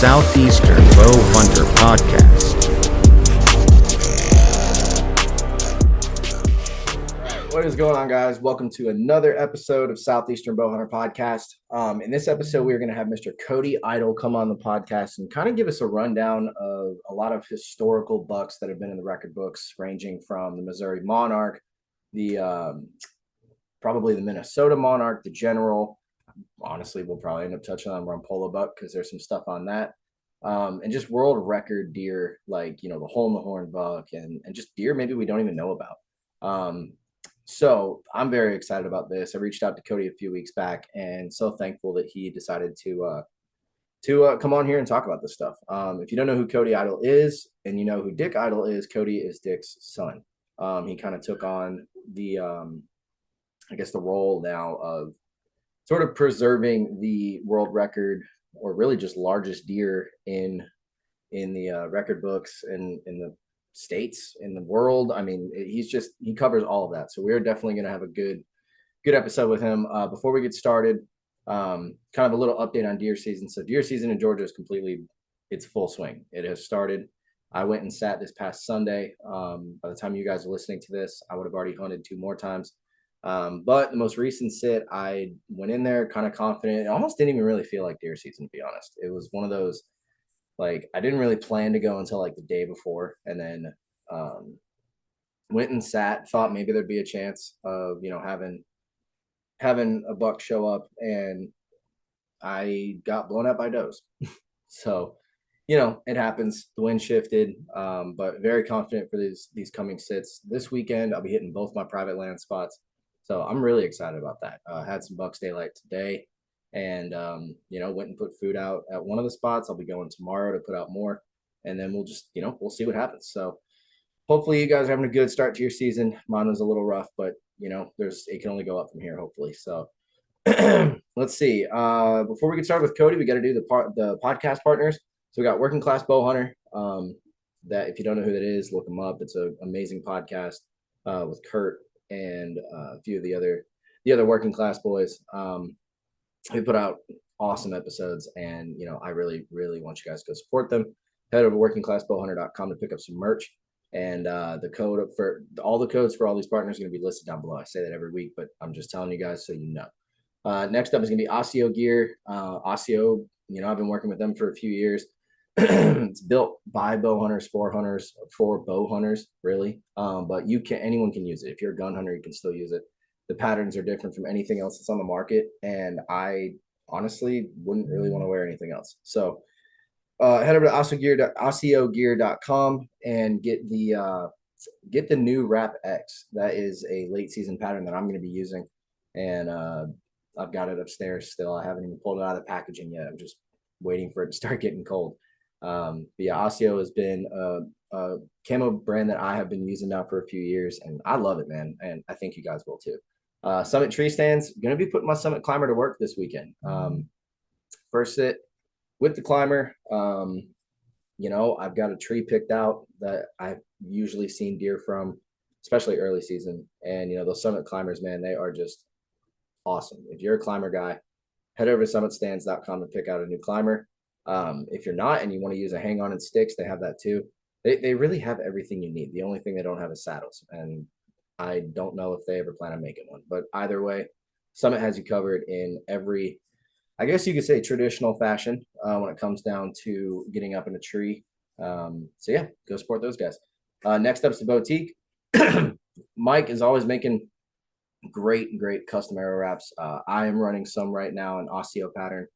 Southeastern Bow Hunter Podcast. What is going on, guys? Welcome to another episode of Southeastern Bow Hunter Podcast. In this episode, we're going to have Mr. Cody Idol come on the podcast and kind of give us a rundown of a lot of historical bucks that have been in the record books, ranging from the Missouri Monarch, the probably the Minnesota Monarch, the General. Honestly, we'll probably end up touching on Rumpola buck because there's some stuff on that. And just world record deer, like, the hole in the horn buck and just deer maybe we don't even know about. So I'm very excited about this. I reached out to Cody a few weeks back and so thankful that he decided to come on here and talk about this stuff. If you don't know who Cody Idol is and you know who Dick Idol is, Cody is Dick's son. He kind of took on the role now of sort of preserving the world record, or really just largest deer in the record books and in the states, in the world. I mean, he covers all of that. So we're definitely going to have a good episode with him. Before we get started, kind of a little update on deer season. So deer season in Georgia is it's full swing. It has started. I went and sat this past Sunday. By the time you guys are listening to this, I would have already hunted 2 more times. But the most recent sit, I went in there kind of confident. It almost didn't even really feel like deer season, to be honest. It was one of those, like, I didn't really plan to go until like the day before, and then went and sat, thought maybe there'd be a chance of, having a buck show up, and I got blown out by does. So, it happens. The wind shifted, but very confident for these coming sits. This weekend, I'll be hitting both my private land spots. So I'm really excited about that. Had some bucks daylight today, and went and put food out at one of the spots. I'll be going tomorrow to put out more, and then we'll just we'll see what happens. So hopefully you guys are having a good start to your season. Mine was a little rough, but it can only go up from here, hopefully. So let's see. Before we get started with Cody, we got to do the podcast partners. So we got Working Class Bow Hunter. That, if you don't know who that is, look them up. It's an amazing podcast with Kurt and a few of the other working class boys. We put out awesome episodes, and I really, really want you guys to go support them. Head over to workingclassbowhunter.com to pick up some merch, and the code for all the codes for all these partners are going to be listed down below. I say that every week, but I'm just telling you guys so you know. Next up is going to be Osseo Gear. Osseo, I've been working with them for a few years. It's built by bow hunters, for bow hunters, really. But anyone can use it. If you're a gun hunter, you can still use it. The patterns are different from anything else that's on the market, and I honestly wouldn't really want to wear anything else. So head over to osseogear.com and get the new Wrap X. That is a late season pattern that I'm going to be using, and I've got it upstairs still. I haven't even pulled it out of the packaging yet. I'm just waiting for it to start getting cold. But yeah, Osseo has been a camo brand that I have been using now for a few years, and I love it, man. And I think you guys will too. Summit Tree Stands, going to be putting my Summit Climber to work this weekend. First sit with the climber. I've got a tree picked out that I've usually seen deer from, especially early season. And, those Summit Climbers, man, they are just awesome. If you're a climber guy, head over to summitstands.com to pick out a new climber. If you're not and you want to use a hang on and sticks, they have that too. They really have everything you need. The only thing they don't have is saddles, and I don't know if they ever plan on making one. But either way, Summit has you covered in every, I guess you could say, traditional fashion when it comes down to getting up in a tree. So yeah, go support those guys. Next up is the Boutique. Mike is always making great custom arrow wraps. I am running some right now in Osseo pattern,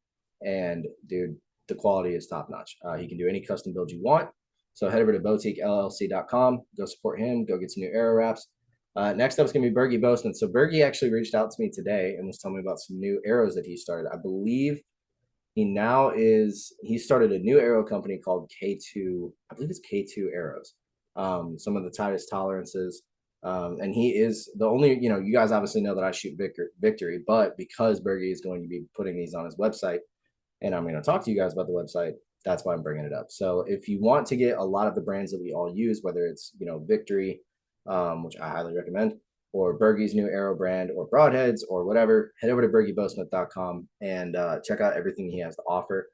and dude, the quality is top notch. He can do any custom build you want. So head over to boutiquellc.com, go support him, go get some new arrow wraps. Next up is going to be Bergie Boseman. So Bergie actually reached out to me today and was telling me about some new arrows that he started. I believe he started a new arrow company called K2. I believe it's K2 Arrows. Some of the tightest tolerances. And he is the only, you guys obviously know that I shoot Victory, but because Bergie is going to be putting these on his website, and I'm going to talk to you guys about the website, that's why I'm bringing it up. So if you want to get a lot of the brands that we all use, whether it's, Victory, which I highly recommend, or Bergie's new arrow brand, or Broadheads, or whatever, head over to bergiebosmith.com and check out everything he has to offer.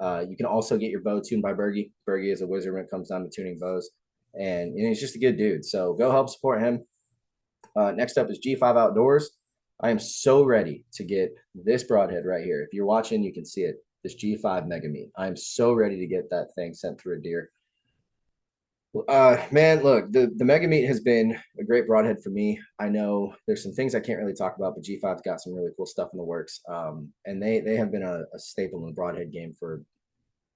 You can also get your bow tuned by Bergie. Bergie is a wizard when it comes down to tuning bows, and he's just a good dude. So go help support him. Next up is G5 Outdoors. I am so ready to get this broadhead right here. If you're watching, you can see it. This G5 Mega Meat. I am so ready to get that thing sent through a deer. Man, look, the Mega Meat has been a great broadhead for me. I know there's some things I can't really talk about, but G5's got some really cool stuff in the works. And they have been a staple in the broadhead game for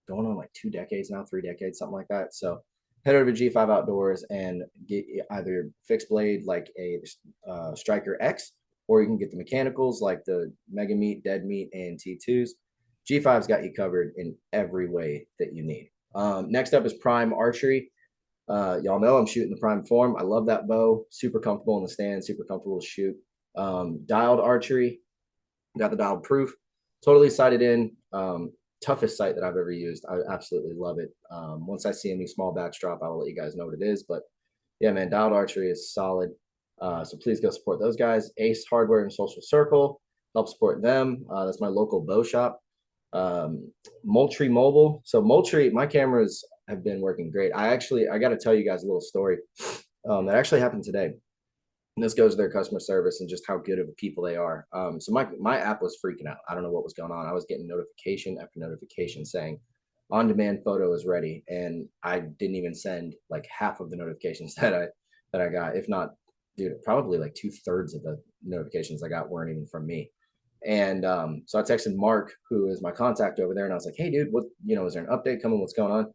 going on like 2 decades now, 3 decades, something like that. So head over to G5 Outdoors and get either fixed blade like a Striker X, or you can get the mechanicals like the Mega Meat, Dead Meat, and T2s. G5's got you covered in every way that you need. Next up is Prime Archery. Y'all know I'm shooting the Prime form. I love that bow. Super comfortable in the stand, super comfortable to shoot. Dialed archery, got the dialed proof. Totally sighted in. Toughest sight that I've ever used. I absolutely love it. Once I see any small batch drop, I will let you guys know what it is. But yeah, man, dialed archery is solid. So please go support those guys. Ace Hardware and Social Circle, help support them. That's my local bow shop. Moultrie Mobile. So Moultrie, my cameras have been working great. I got to tell you guys a little story that actually happened today. And this goes to their customer service and just how good of people they are. So my app was freaking out. I don't know what was going on. I was getting notification after notification saying on-demand photo is ready, and I didn't even send like half of the notifications that I got. If not, dude, probably like 2/3 of the notifications I got weren't even from me. And so I texted Mark, who is my contact over there, and I was like, "Hey, dude, what is there an update coming? What's going on?"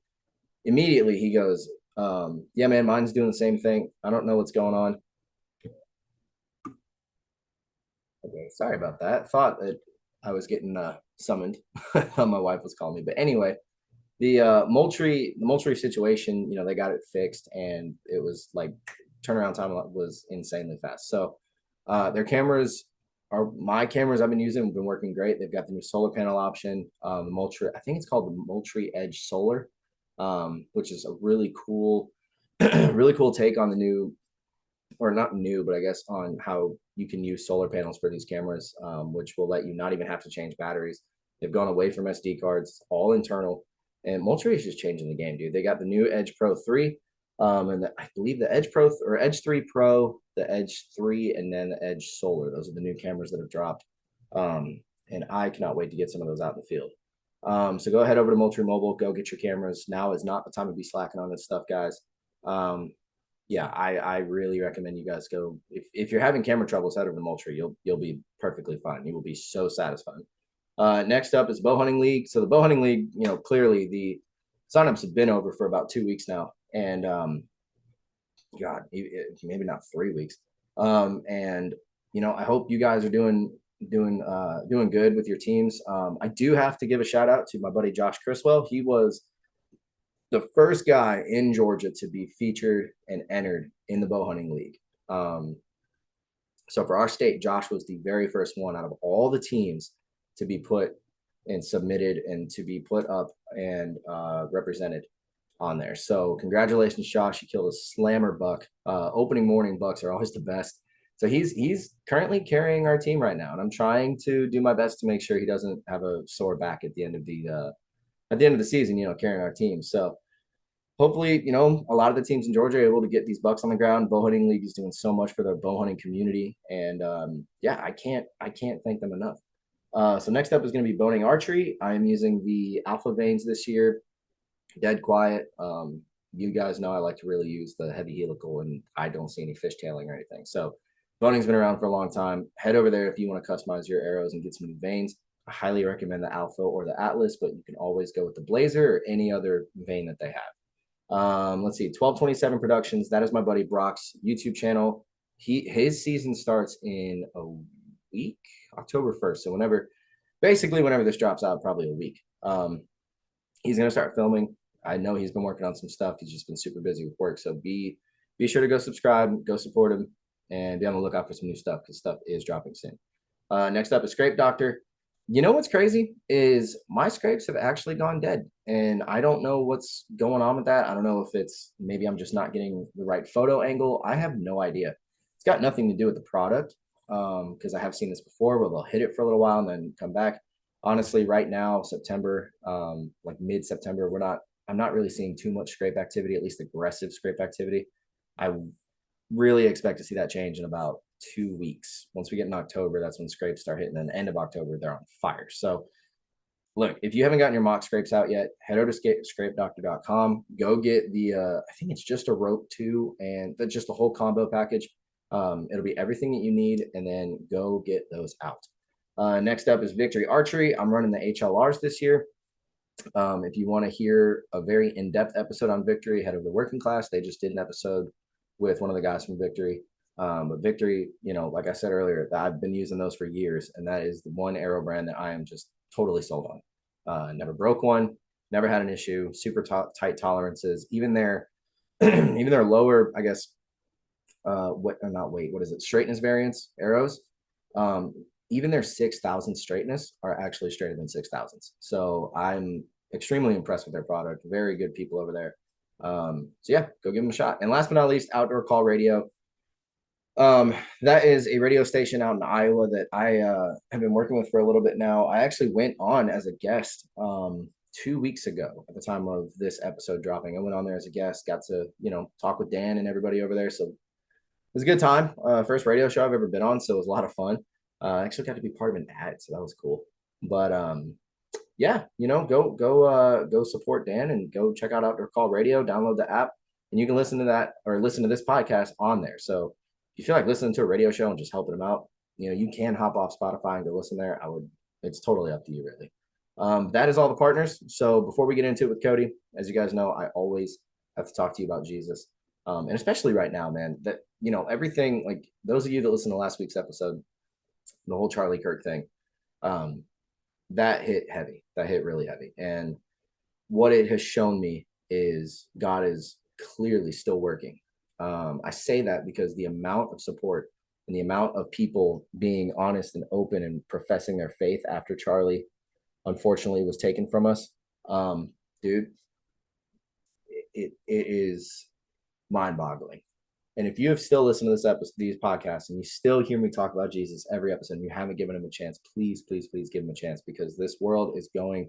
Immediately he goes, "Yeah, man, mine's doing the same thing. I don't know what's going on." Okay, sorry about that. Thought that I was getting summoned. My wife was calling me, but anyway, the Moultrie situation, they got it fixed, and it was like turnaround time was insanely fast. So their cameras are my cameras I've been using have been working great. They've got the new solar panel option. The Moultrie, I think it's called the Moultrie Edge Solar, which is a really cool, really cool take on the new, or not new, but I guess on how you can use solar panels for these cameras, which will let you not even have to change batteries. They've gone away from SD cards, it's all internal, and Moultrie is just changing the game, dude. They got the new Edge Pro 3, and I believe the Edge Pro or Edge 3 Pro, the Edge 3, and then the Edge Solar. Those are the new cameras that have dropped, and I cannot wait to get some of those out in the field. So go ahead over to Moultrie Mobile, go get your cameras. Now is not the time to be slacking on this stuff, guys. Yeah, I really recommend you guys go. If you're having camera troubles, head over to Moultrie. You'll be perfectly fine. You will be so satisfied. Next up is Bow Hunting League. So the Bow Hunting League, clearly the signups have been over for about 2 weeks now, and God, maybe not 3 weeks. And I hope you guys are doing good with your teams. I do have to give a shout out to my buddy Josh Criswell. He was the first guy in Georgia to be featured and entered in the Bow Hunting League. So for our state, Josh was the very first one out of all the teams to be put and submitted and to be put up and represented on there. So congratulations, Josh. You killed a slammer buck. Opening morning bucks are always the best. So he's currently carrying our team right now, and I'm trying to do my best to make sure he doesn't have a sore back at the end of the season, carrying our team. So hopefully, a lot of the teams in Georgia are able to get these bucks on the ground. Bow Hunting League is doing so much for the bow hunting community, and yeah, I can't thank them enough. So next up is going to be bow hunting archery. I am using the Alpha Vanes this year. Dead quiet. You guys know I like to really use the heavy helical, and I don't see any fishtailing or anything. So bow hunting's been around for a long time. Head over there if you want to customize your arrows and get some new vanes. I highly recommend the Alpha or the Atlas, but you can always go with the Blazer or any other vane that they have. Let's see, 1227 Productions. That is my buddy Brock's YouTube channel. His season starts in a week, October 1st. So whenever this drops out, probably a week. He's gonna start filming. I know he's been working on some stuff. He's just been super busy with work. So be sure to go subscribe, go support him, and be on the lookout for some new stuff because stuff is dropping soon. Next up is Scrape Doctor. You know what's crazy is my scrapes have actually gone dead, and I don't know what's going on with that. I don't know if it's maybe I'm just not getting the right photo angle. I have no idea. It's got nothing to do with the product because I have seen this before where they'll hit it for a little while and then come back. honestly, right now, September, like mid-September, I'm not really seeing too much scrape activity, at least aggressive scrape activity. I really expect to see that change in about 2 weeks. Once we get in October, that's when scrapes start hitting. And the end of October, they're on fire. So look, if you haven't gotten your mock scrapes out yet, head over to scrapedoctor.com. Go get I think it's just a rope too, and that's just a whole combo package. It'll be everything that you need, and then go get those out. Next up is Victory Archery. I'm running the HLRs this year. If you want to hear a very in-depth episode on Victory, head over to Working Class. They just did an episode with one of the guys from Victory. But Victory, like I said earlier, I've been using those for years, and that is the one arrow brand that I am just totally sold on. Never broke one, never had an issue, super tight tolerances, even their even their lower, I guess, what is it, straightness variants arrows, even their 6,000 straightness are actually straighter than 6,000s. So I'm extremely impressed with their product. Very good people over there. So yeah, go give them a shot. And last but not least, Outdoor Call Radio. That is a radio station out in Iowa that I have been working with for a little bit now. I actually went on as a guest 2 weeks ago at the time of this episode dropping. I went on there as a guest, got to, talk with Dan and everybody over there. So it was a good time. First radio show I've ever been on, so it was a lot of fun. I actually got to be part of an ad, so that was cool. But yeah, go support Dan and go check out Outdoor Call Radio, download the app, and you can listen to that or listen to this podcast on there. So if you feel like listening to a radio show and just helping them out, you can hop off Spotify and go listen there. It's totally up to you, really. That is all the partners. So before we get into it with Cody, as you guys know, I always have to talk to you about Jesus. And especially right now, man, that, everything, like those of you that listened to last week's episode, the whole Charlie Kirk thing, that hit heavy. That hit really heavy. And what it has shown me is God is clearly still working. I say that because the amount of support and the amount of people being honest and open and professing their faith after Charlie, unfortunately, was taken from us, dude, it is mind-boggling. And if you have still listened to this episode, these podcasts, and you still hear me talk about Jesus every episode, and you haven't given him a chance, please, please, please give him a chance, because this world is going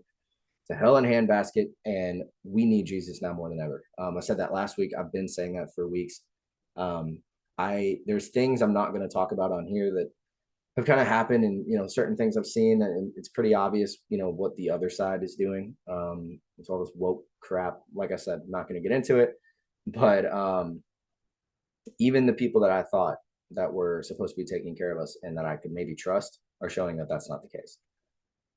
to hell in a handbasket, and we need Jesus now more than ever. I said that last week. I've been saying that for weeks. There's things I'm not going to talk about on here that have kind of happened, and certain things I've seen, and it's pretty obvious, what the other side is doing. It's all this woke crap. Like I said, I'm not going to get into it, but even the people that I thought that were supposed to be taking care of us and that I could maybe trust are showing that that's not the case.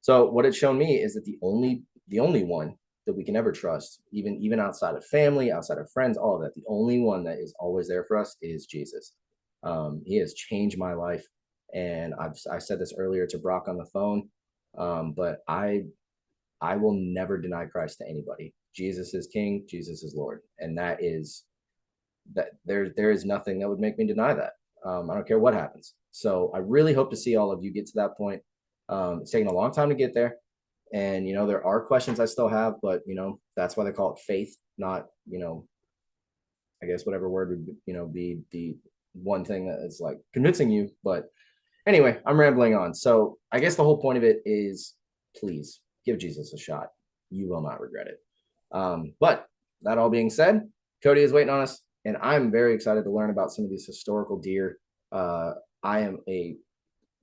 So what it's shown me is that the only one that we can ever trust, even outside of family, outside of friends, all of that, the only one that is always there for us is Jesus. He has changed my life, and I said this earlier to Brock on the phone, but I will never deny Christ to anybody. Jesus is King, Jesus is Lord, and that there is nothing that would make me deny that. I don't care what happens. So I really hope to see all of you get to that point. It's taken a long time to get there, and there are questions I still have, but that's why they call it faith, not I guess whatever word would be the one thing that is like convincing you. But anyway, I'm rambling on. So I guess the whole point of it is, please give Jesus a shot. You will not regret it. But that all being said, Cody is waiting on us, and I'm very excited to learn about some of these historical deer. I am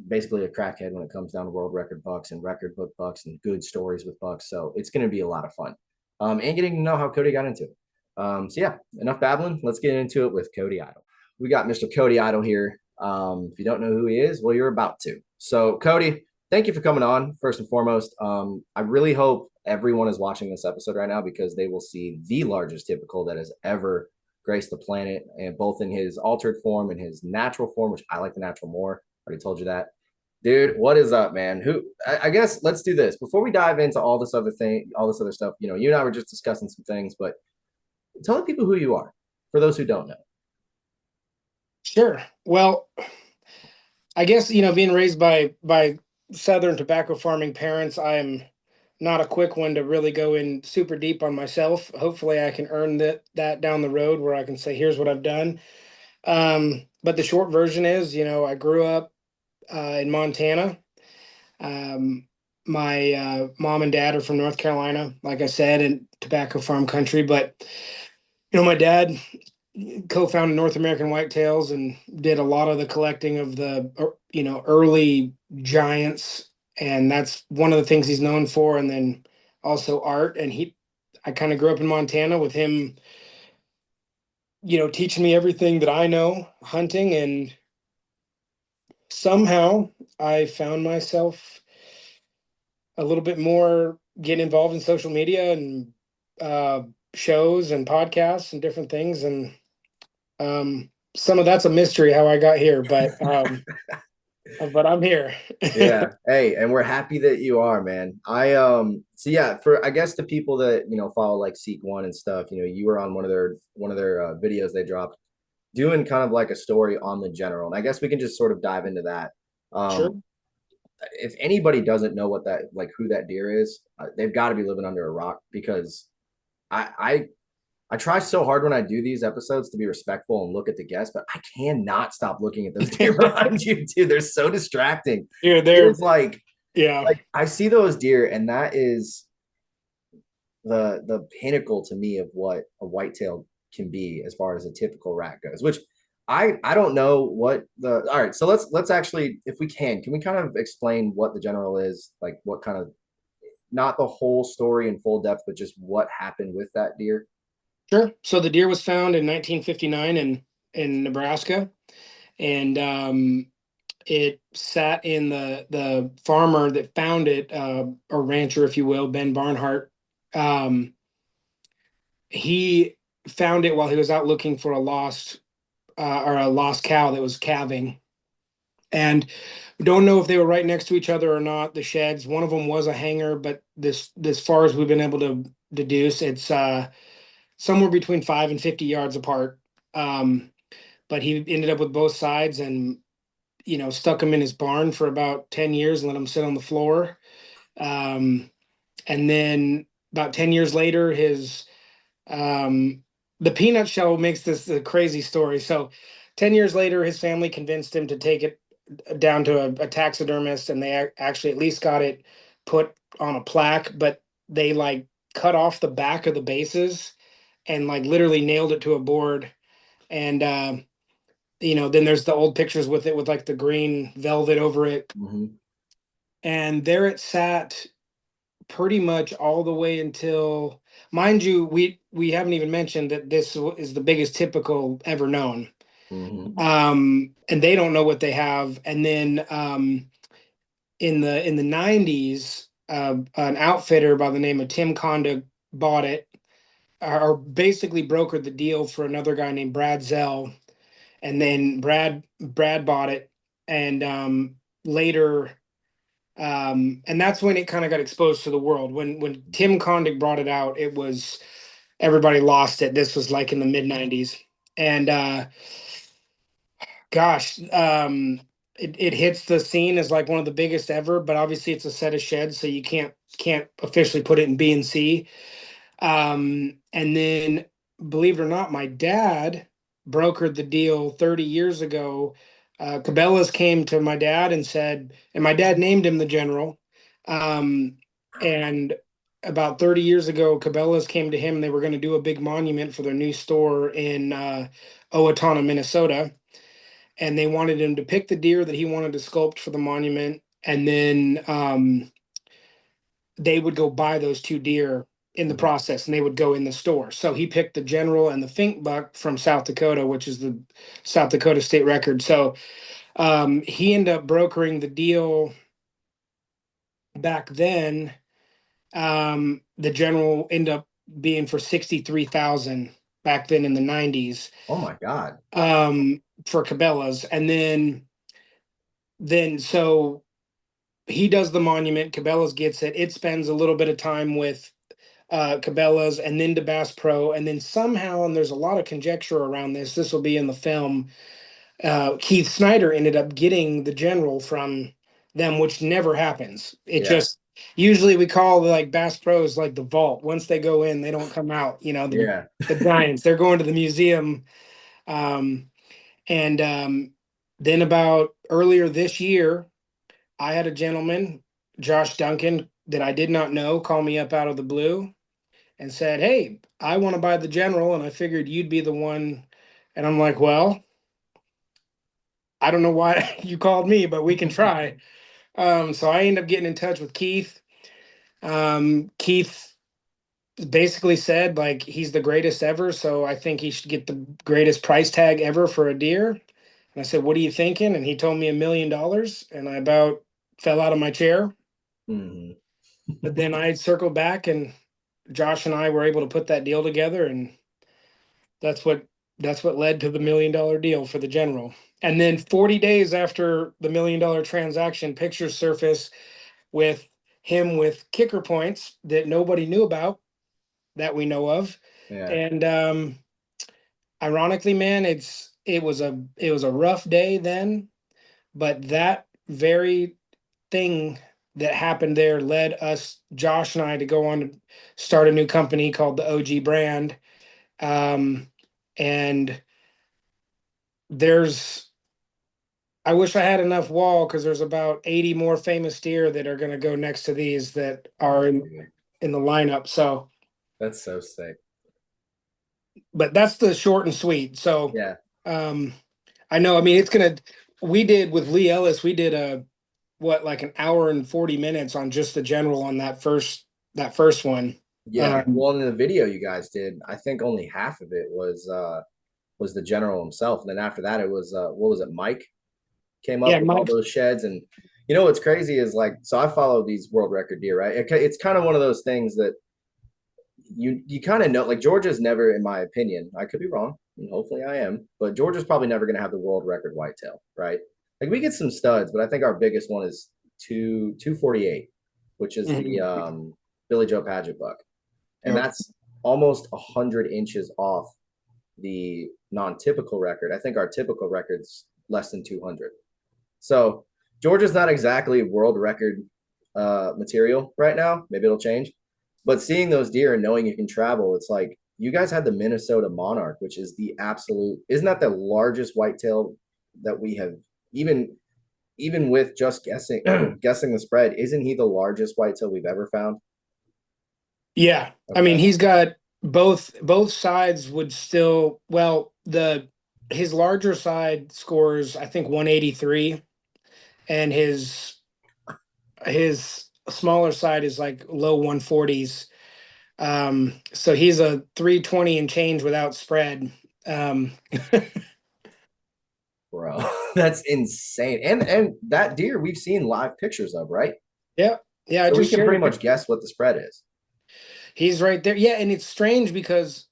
basically a crackhead when it comes down to world record bucks and record book bucks and good stories with bucks. So it's going to be a lot of fun. And getting to know how Cody got into it. So yeah, enough babbling. Let's get into it with Cody Idol. We got Mr. Cody Idol here. If you don't know who he is, well, you're about to. So Cody, thank you for coming on, first and foremost. I really hope everyone is watching this episode right now, because they will see the largest typical that has ever graced the planet, and both in his altered form and his natural form, which I like the natural more. Already told you that. Dude, what is up, man? I guess let's do this before we dive into all this other stuff. You and I were just discussing some things, but tell the people who you are, for those who don't know. Sure. Well, I guess, being raised by Southern tobacco farming parents, I am not a quick one to really go in super deep on myself. Hopefully I can earn that down the road where I can say, here's what I've done. But the short version is, I grew up in Montana. my mom and dad are from North Carolina, like I said, and tobacco farm country. But my dad co-founded North American Whitetails and did a lot of the collecting of the early giants, and that's one of the things he's known for. And then also art. And I kind of grew up in Montana with him, teaching me everything that I know hunting, and somehow I found myself a little bit more getting involved in social media and uh, shows and podcasts and different things. And some of that's a mystery how I got here, but I'm here. Yeah. Hey, and we're happy that you are, man. So yeah, for I guess the people that follow like Seek One and stuff, you were on one of their videos they dropped doing kind of like a story on the general. And I guess we can just sort of dive into that. Sure. If anybody doesn't know what that like who that deer is, they've got to be living under a rock because I I try so hard when I do these episodes to be respectful and look at the guests, but I cannot stop looking at those deer behind you, dude. They're so distracting. Yeah, It is like yeah. I see those deer, and that is the pinnacle to me of what a whitetail can be as far as a typical rat goes. Which I don't know what the all right. So let's actually, if we can we kind of explain what the general is, like what kind of not the whole story in full depth, but just what happened with that deer. Sure. So the deer was found in 1959 in Nebraska, and it sat in the farmer that found it, or rancher, if you will, Ben Barnhart. Um, he found it while he was out looking for a lost cow that was calving, and we don't know if they were right next to each other or not. The sheds, one of them was a hanger, but this far as we've been able to deduce, it's somewhere between 5 and 50 yards apart. But he ended up with both sides, and stuck him in his barn for about 10 years and let him sit on the floor. Um, and then about 10 years later, um, the peanut shell makes this a crazy story. So 10 years later, his family convinced him to take it down to a taxidermist, and they actually at least got it put on a plaque, but they like cut off the back of the bases and like literally nailed it to a board. And then there's the old pictures with it with like the green velvet over it. Mm-hmm. And there it sat pretty much all the way until, mind you, we haven't even mentioned that this is the biggest typical ever known. Mm-hmm. And they don't know what they have. And then in the 90s, an outfitter by the name of Tim Conda bought it, or basically brokered the deal for another guy named Brad Zell. And then Brad bought it, and later, and that's when it kind of got exposed to the world. When Tim Condick brought it out, it was everybody lost it. This was like in the mid 90s, and gosh, it hits the scene as like one of the biggest ever. But obviously, it's a set of sheds, so you can't officially put it in B and C. And then, believe it or not, my dad brokered the deal 30 years ago. Cabela's came to my dad and said, and my dad named him the General. And about 30 years ago, Cabela's came to him. They were going to do a big monument for their new store in Owatonna, Minnesota. And they wanted him to pick the deer that he wanted to sculpt for the monument. And then they would go buy those two deer in the process, and they would go in the store. So he picked the General and the Fink Buck from South Dakota, which is the South Dakota state record. So he ended up brokering the deal back then. The General ended up being for 63,000 back then in the 90s. Oh my God. For Cabela's. And then so he does the monument, Cabela's gets it. It spends a little bit of time with Cabela's and then to Bass Pro, and then somehow, and there's a lot of conjecture around this will be in the film, Keith Snyder ended up getting the General from them, which never happens. It just usually we call like Bass Pros like the vault. Once they go in, they don't come out. The Giants, they're going to the museum. And then about earlier this year, I had a gentleman Josh Duncan, that I did not know, call me up out of the blue and said, "Hey, I want to buy the General, and I figured you'd be the one." And I'm like, "Well, I don't know why you called me, but we can try." So I ended up getting in touch with Keith. Keith basically said like he's the greatest ever, so I think he should get the greatest price tag ever for a deer. And I said, "What are you thinking?" And he told me $1 million, and I about fell out of my chair. Mhm. But then I circled back, and Josh and I were able to put that deal together, and that's what that's what led to the $1 million deal for the General. And then 40 days after the $1 million transaction, pictures surface with him with kicker points that nobody knew about, that we know of. Yeah. And ironically, man, it was a rough day then, but that very thing that happened there led us, Josh and I, to go on to start a new company called the OG Brand. And there's I wish I had enough wall, because there's about 80 more famous deer that are going to go next to these that are in the lineup. So, That's so sick. but that's the short and sweet. So, Yeah. um, I know. I mean, it's gonna. We did with Lee Ellis. We did like an hour and 40 minutes on just the General on that first one. Yeah. Well, in the video you guys did, I think only half of it was the General himself. And then after that it was what was it, Mike came up Yeah, with all Mike. those sheds. And you know what's crazy is like, so I follow these world record deer, right? It's kind of one of those things that you kind of know, like Georgia's never, in my opinion, I could be wrong, and hopefully I am, but Georgia's probably never going to have the world record whitetail, right? Like we get some studs, but I think our biggest one is 248, which is the Mhm. Billy Joe Paget buck, and Yep. that's almost 100 inches off the non-typical record. I think our typical record's less than 200. So Georgia's not exactly world record material right now. Maybe it'll change. But seeing those deer and knowing you can travel, it's like you guys had the Minnesota Monarch, which is the absolute, isn't that the largest whitetail that we have, even with just guessing guessing the spread, isn't he the largest whitetail we've ever found? Yeah, I Okay. mean, he's got both sides would still, well, the his larger side scores I think 183, and his smaller side is like low 140s. So he's a 320 and change without spread. Um, Bro, that's insane. And that deer we've seen live pictures of, right? yeah, yeah. I So we just can shared pretty a much picture. guess what the spread is. He's right there. Yeah, and it's strange because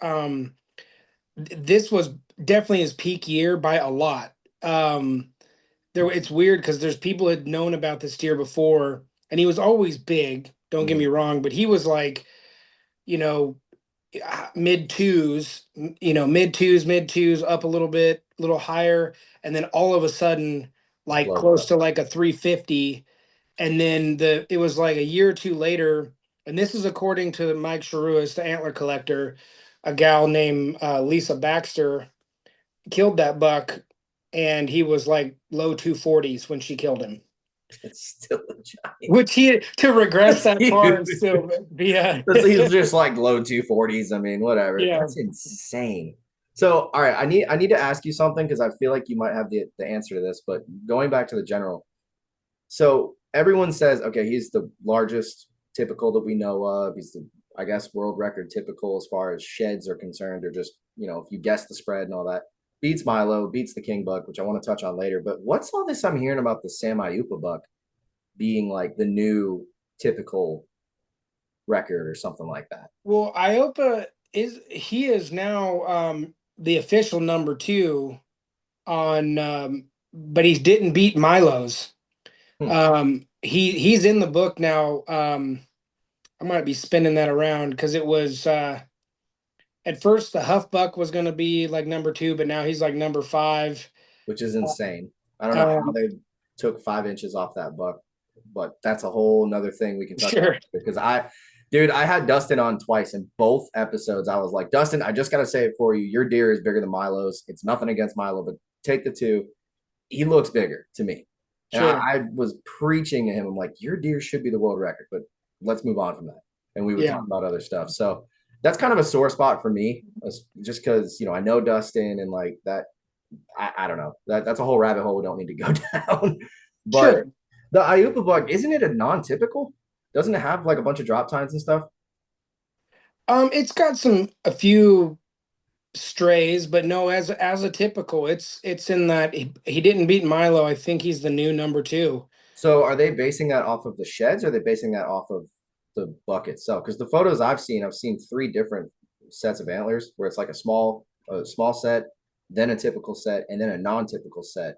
this was definitely his peak year by a lot. It's weird because there's people had known about this deer before, and he was always big. Don't get me Mhm. wrong, but he was like, you know, mid twos, mid twos, up a little higher, and then all of a sudden, Just like blows close up. to like a 350. And then it was like a year or two later, and this is according to Mike Sharuas, the antler collector, a gal named Lisa Baxter killed that buck, and he was like low 240s when she killed him. It's still a giant. Which he to regress That's that far huge. and still be He's just like low 240s. I mean, whatever. yeah. That's insane. So, all right, I need to ask you something because I feel like you might have the answer to this. But going back to the General, so everyone says, okay, he's the largest typical that we know of. He's the, I guess, world record typical as far as sheds are concerned, or just, if you guess the spread and all that. Beats Milo, beats the King buck, which I want to touch on later. But what's all this I'm hearing about the Sam Iupa buck being like the new typical record or something like that? Well, Iopa is now the official number two on, but he didn't beat Milo's. Hmm. He's in the book now. I might be spinning that around because it was at first the Huff Buck was going to be like number two, but now he's like number five. Which is insane. I don't know how Um, they took 5 inches off that buck, but that's a whole nother thing we can touch on sure. because dude, I had Dustin on twice in both episodes. I was like, Dustin, I just got to say it for you. Your deer is bigger than Milo's. It's nothing against Milo, but take the two. He looks bigger to me. And Sure. I was preaching to him. I'm like, your deer should be the world record, but let's move on from that. And we would Yeah. talk about other stuff. So that's kind of a sore spot for me, just because, I know Dustin and like that. I don't know. That's a whole rabbit hole we don't need to go down. But Sure. the Iupa buck, isn't it a non-typical? Doesn't it have like a bunch of drop tines and stuff? It's got a few strays, but no, as a typical, it's in that he didn't beat Milo. I think he's the new number two. So are they basing that off of the sheds, or are they basing that off of the buck itself? Because the photos I've seen three different sets of antlers where it's like a small set, then a typical set, and then a non-typical set.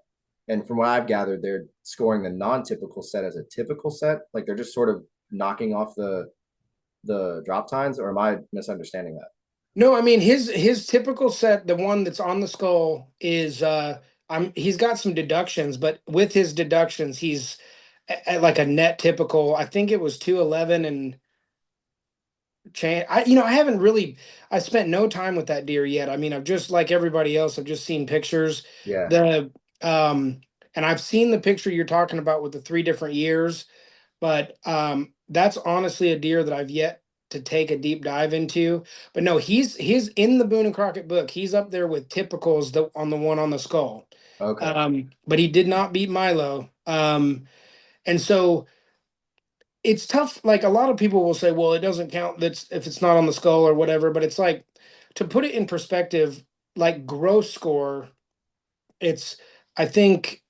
And from what I've gathered, they're scoring the non-typical set as a typical set. Like they're just sort of knocking off the drop tines, or am I misunderstanding that? No, I mean his typical set, the one that's on the skull, is he's got some deductions, but with his deductions, he's at like a net typical. I think it was 211 and change. I haven't really. I spent no time with that deer yet. I mean, I've just like everybody else. I've just seen pictures. Yeah. The and I've seen the picture you're talking about with the 3 different years, but that's honestly a deer that I've yet to take a deep dive into. But no, he's in the Boone and Crockett book. He's up there with typicals on the one on the skull. Okay. But he did not beat Milo. And so it's tough. Like a lot of people will say, well, it doesn't count that's if it's not on the skull or whatever. But it's like, to put it in perspective, like gross score, it's I think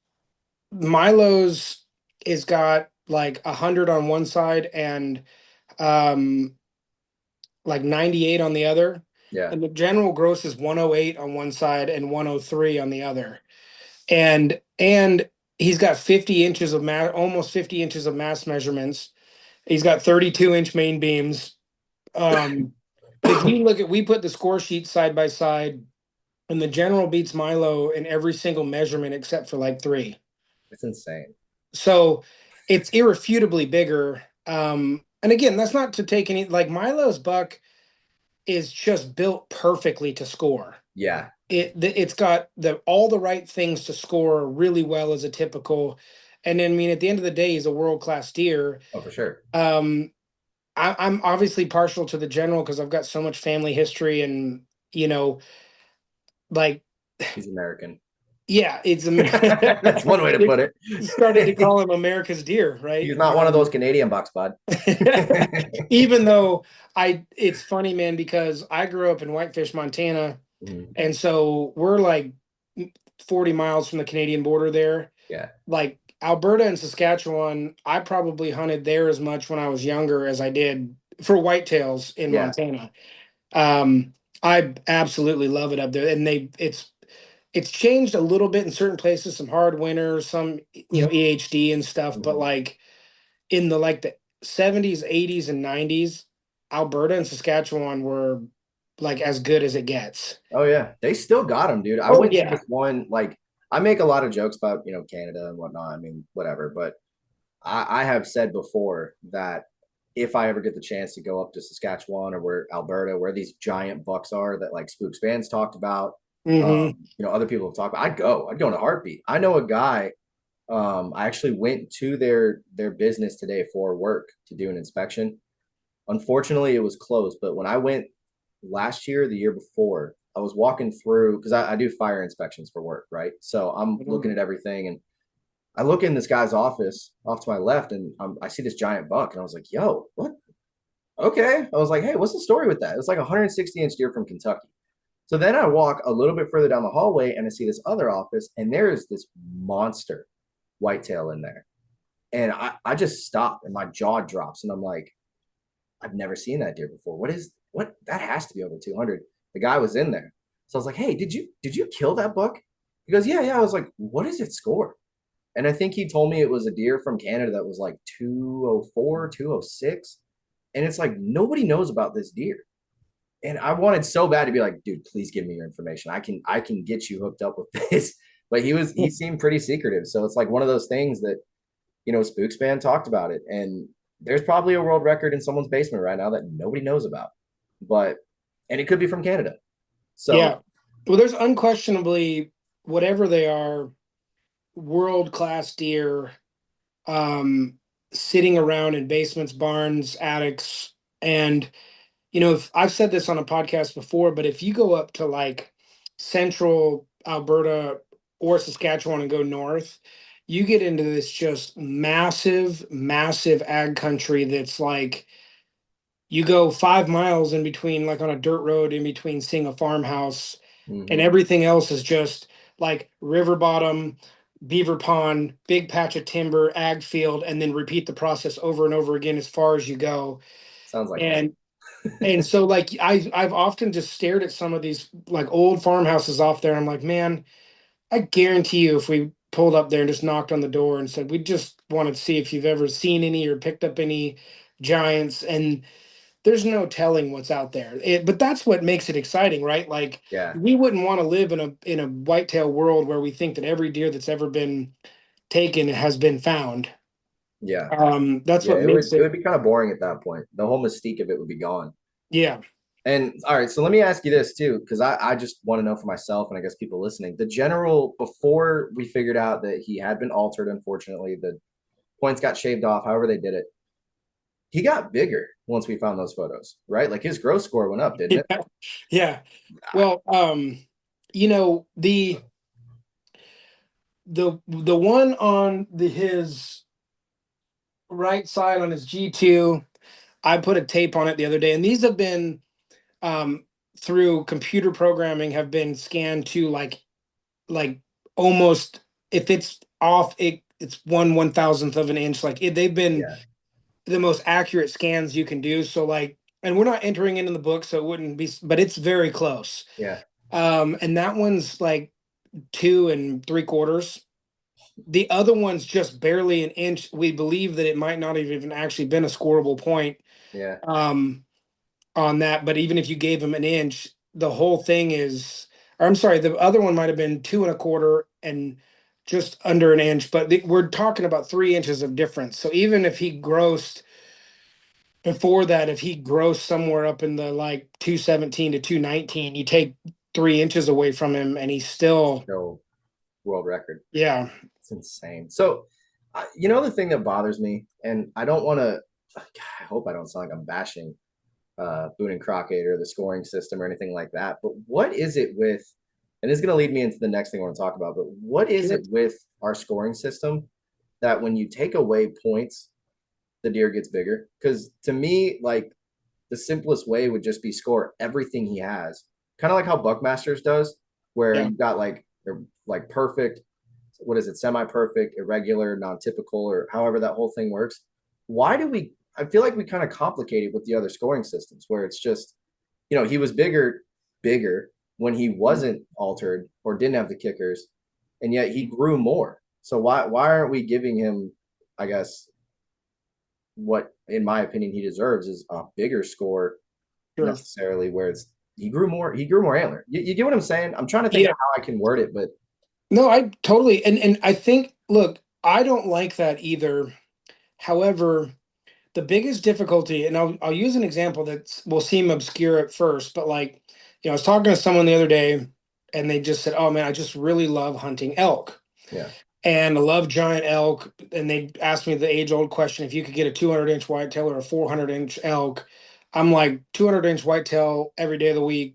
Milo's is got like 100 on one side and um like 98 on the other. Yeah. And the general gross is 108 on one side and 103 on the other. And he's got 50 inches of almost 50 inches of mass measurements. He's got 32-inch main beams. If you look at, we put the score sheet side by side, and the general beats Milo in every single measurement except for like three. It's insane. So it's irrefutably bigger. And again, that's not to take any, like Milo's buck is just built perfectly to score. Yeah. It's got all the right things to score really well as a typical. And then, I mean, at the end of the day, he's a world-class deer. Oh, for sure. I'm obviously partial to the general because I've got so much family history and, like, He's American. yeah, it's That's one way to put it. Started to call him America's deer, right? He's not one of those Canadian bucks, bud. Even though it's funny, man, because I grew up in Whitefish, Montana, and so we're like 40 miles from the Canadian border there. Yeah. Like Alberta and Saskatchewan, I probably hunted there as much when I was younger as I did for whitetails in Montana. I absolutely love it up there, and it's changed a little bit in certain places, some hard winters, some EHD and stuff, but like in the 70s, 80s, and 90s, Alberta and Saskatchewan were like as good as it gets. Oh yeah, they still got them, dude. I went to this one. Like, I make a lot of jokes about Canada and whatnot. I mean, whatever. But I have said before that if I ever get the chance to go up to Saskatchewan or where Alberta, where these giant bucks are that like Spooks Bands talked about, other people have talked about, I'd go in a heartbeat. I know a guy. I actually went to their business today for work to do an inspection. Unfortunately, it was closed. But when I went last year, the year before, I was walking through because I do fire inspections for work, right? So I'm looking at everything, and I look in this guy's office off to my left, and I see this giant buck, and I was like, "Yo, what?" Okay, I was like, "Hey, what's the story with that?" It was like a 160-inch deer from Kentucky. So then I walk a little bit further down the hallway, and I see this other office, and there is this monster whitetail in there. And I just stop and my jaw drops and I'm like, I've never seen that deer before. What that has to be over 200. The guy was in there. So I was like, hey, did you kill that buck? He goes, yeah. I was like, what does it score? And I think he told me it was a deer from Canada that was like 204, 206. And it's like, nobody knows about this deer. And I wanted so bad to be like, dude, please give me your information. I can get you hooked up with this. But he seemed pretty secretive. So it's like one of those things that, Spooks Band talked about it. And there's probably a world record in someone's basement right now that nobody knows about. And it could be from Canada. So yeah. Well, there's unquestionably, whatever they are, world-class deer sitting around in basements, barns, attics. And, if I've said this on a podcast before, but if you go up to like central Alberta or Saskatchewan and go north, you get into this just massive, massive ag country that's like, you go 5 miles in between, like on a dirt road, in between seeing a farmhouse, and everything else is just like river bottom, beaver pond, big patch of timber, ag field, and then repeat the process over and over again as far as you go. Sounds like And and so like I've often just stared at some of these like old farmhouses off there. I'm like, man, I guarantee you, if we pulled up there and just knocked on the door and said, we just wanted to see if you've ever seen any or picked up any giants, and there's no telling what's out there. But that's what makes it exciting, right? Like, yeah, we wouldn't want to live in a whitetail world where we think that every deer that's ever been taken has been found. yeah, That's yeah. what makes It it. would be kind of boring at that point. The whole mystique of it would be gone. Yeah, And all right, so let me ask you this too, because I just want to know for myself, and I guess people listening, the general, before we figured out that he had been altered, unfortunately, the points got shaved off, however they did it, he got bigger once we found those photos, right? Like his growth score went up, didn't it? yeah, yeah. Well, the one on his right side on his G2, I put a tape on it the other day, and these have been um, through computer programming, have been scanned to like almost, if it's off, it's 1/1000th of an inch. Like they've been Yeah, the most accurate scans you can do. So like, and we're not entering it in the book, so it wouldn't be, but it's very close. yeah. And that one's like 2 3/4. The other one's just barely an inch. We believe that it might not have even actually been a scoreable point Yeah. On that. But even if you gave him an inch, the whole thing is, or I'm sorry, the other one might have been 2 1/4 and just under an inch, but we're talking about 3 inches of difference. So even if he grossed before that, if he grossed somewhere up in the like 217 to 219, you take 3 inches away from him and he's still, No world record. yeah. It's insane. So, the thing that bothers me, and I don't want to, I hope I don't sound like I'm bashing Boone and Crockett or the scoring system or anything like that. But what is it with, and this is going to lead me into the next thing I want to talk about, but what is it with our scoring system that when you take away points, the deer gets bigger? Because to me, like the simplest way would just be score everything he has, kind of like how Buckmasters does, where Yeah. you got like perfect, what is it, semi-perfect, irregular, non-typical, or however that whole thing works. Why do we? I feel like we kind of complicate it with the other scoring systems, where it's just, he was bigger when he wasn't altered or didn't have the kickers, and yet he grew more. So why aren't we giving him, I guess, what in my opinion he deserves is a bigger score Sure. necessarily, where it's he grew more antler. You get what I'm saying? I'm trying to think Yeah. of how I can word it, but No, I totally, and I think, look, I don't like that either. However, the biggest difficulty, and I'll use an example that will seem obscure at first, but like, I was talking to someone the other day, and they just said, "Oh man, I just really love hunting elk, yeah, and I love giant elk." And they asked me the age-old question: if you could get a 200-inch whitetail or a 400-inch elk, I'm like 200-inch whitetail every day of the week.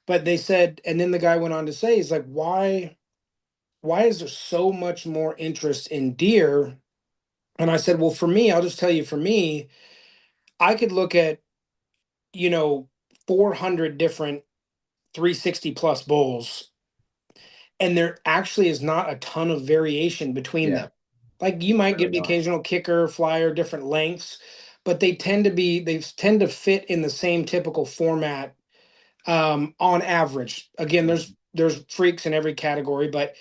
But they said, and then the guy went on to say, he's like, why is there so much more interest in deer? And I said, well, for me, I'll just tell you, for me, I could look at, you know, 400 different 360 plus bulls, and there actually is not a ton of variation between yeah, them. Like, you might really get the not. occasional kicker, flyer, different lengths, but they tend to fit in the same typical format on average. Again, there's freaks in every category, but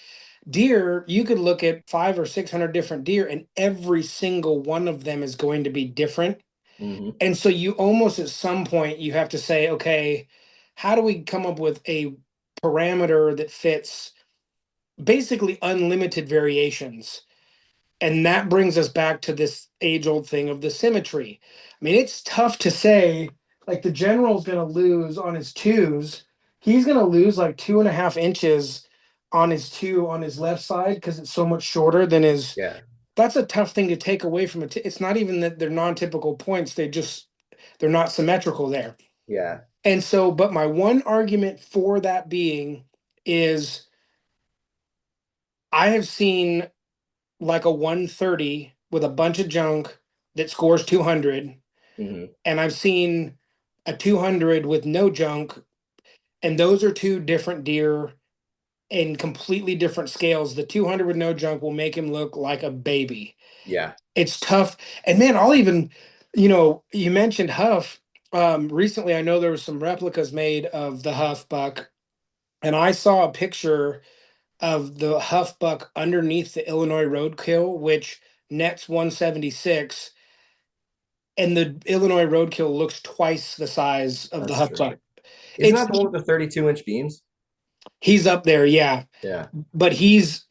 deer, you could look at 500 or 600 different deer, and every single one of them is going to be different. Mm-hmm. And so you almost at some point you have to say, okay, how do we come up with a parameter that fits basically unlimited variations? And that brings us back to this age-old thing of the symmetry. I mean, it's tough to say, like, the general's going to lose on his twos. He's going to lose like 2.5 inches on his two on his left side because it's so much shorter than his. Yeah. That's a tough thing to take away from it. It's not even that they're non-typical points. They're not symmetrical there. Yeah. And so, but my one argument for that being is I have seen like a 130 with a bunch of junk that scores 200, Hmm. and I've seen a 200 with no junk, and those are two different deer in completely different scales. The 200 with no junk will make him look like a baby. Yeah. It's tough. And man, I'll even, you mentioned Huff. Recently, I know there was some replicas made of the Huff buck, and I saw a picture of the Huff buck underneath the Illinois roadkill, which nets 176, and the Illinois roadkill looks twice the size of the That's Huff true. buck. Isn't It's that the one with the 32-inch beams? He's up there, yeah, Yeah. but it's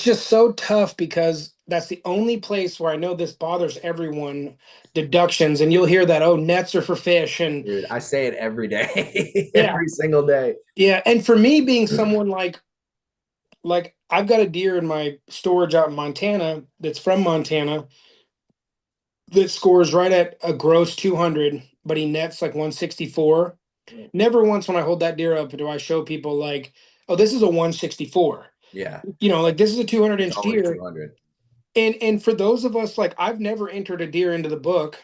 just so tough because that's the only place where I know this bothers everyone. Deductions, and you'll hear that, oh, nets are for fish, and Dude, I say it every day, yeah, every single day. yeah. And for me, being someone like I've got a deer in my storage out in Montana that's from Montana that scores right at a gross 200, but he nets like 164. Never once when I hold that deer up do I show people like, oh, this is a 164. Yeah. Like this is a 200 It's inch always deer. 200. And for those of us, like I've never entered a deer into the book.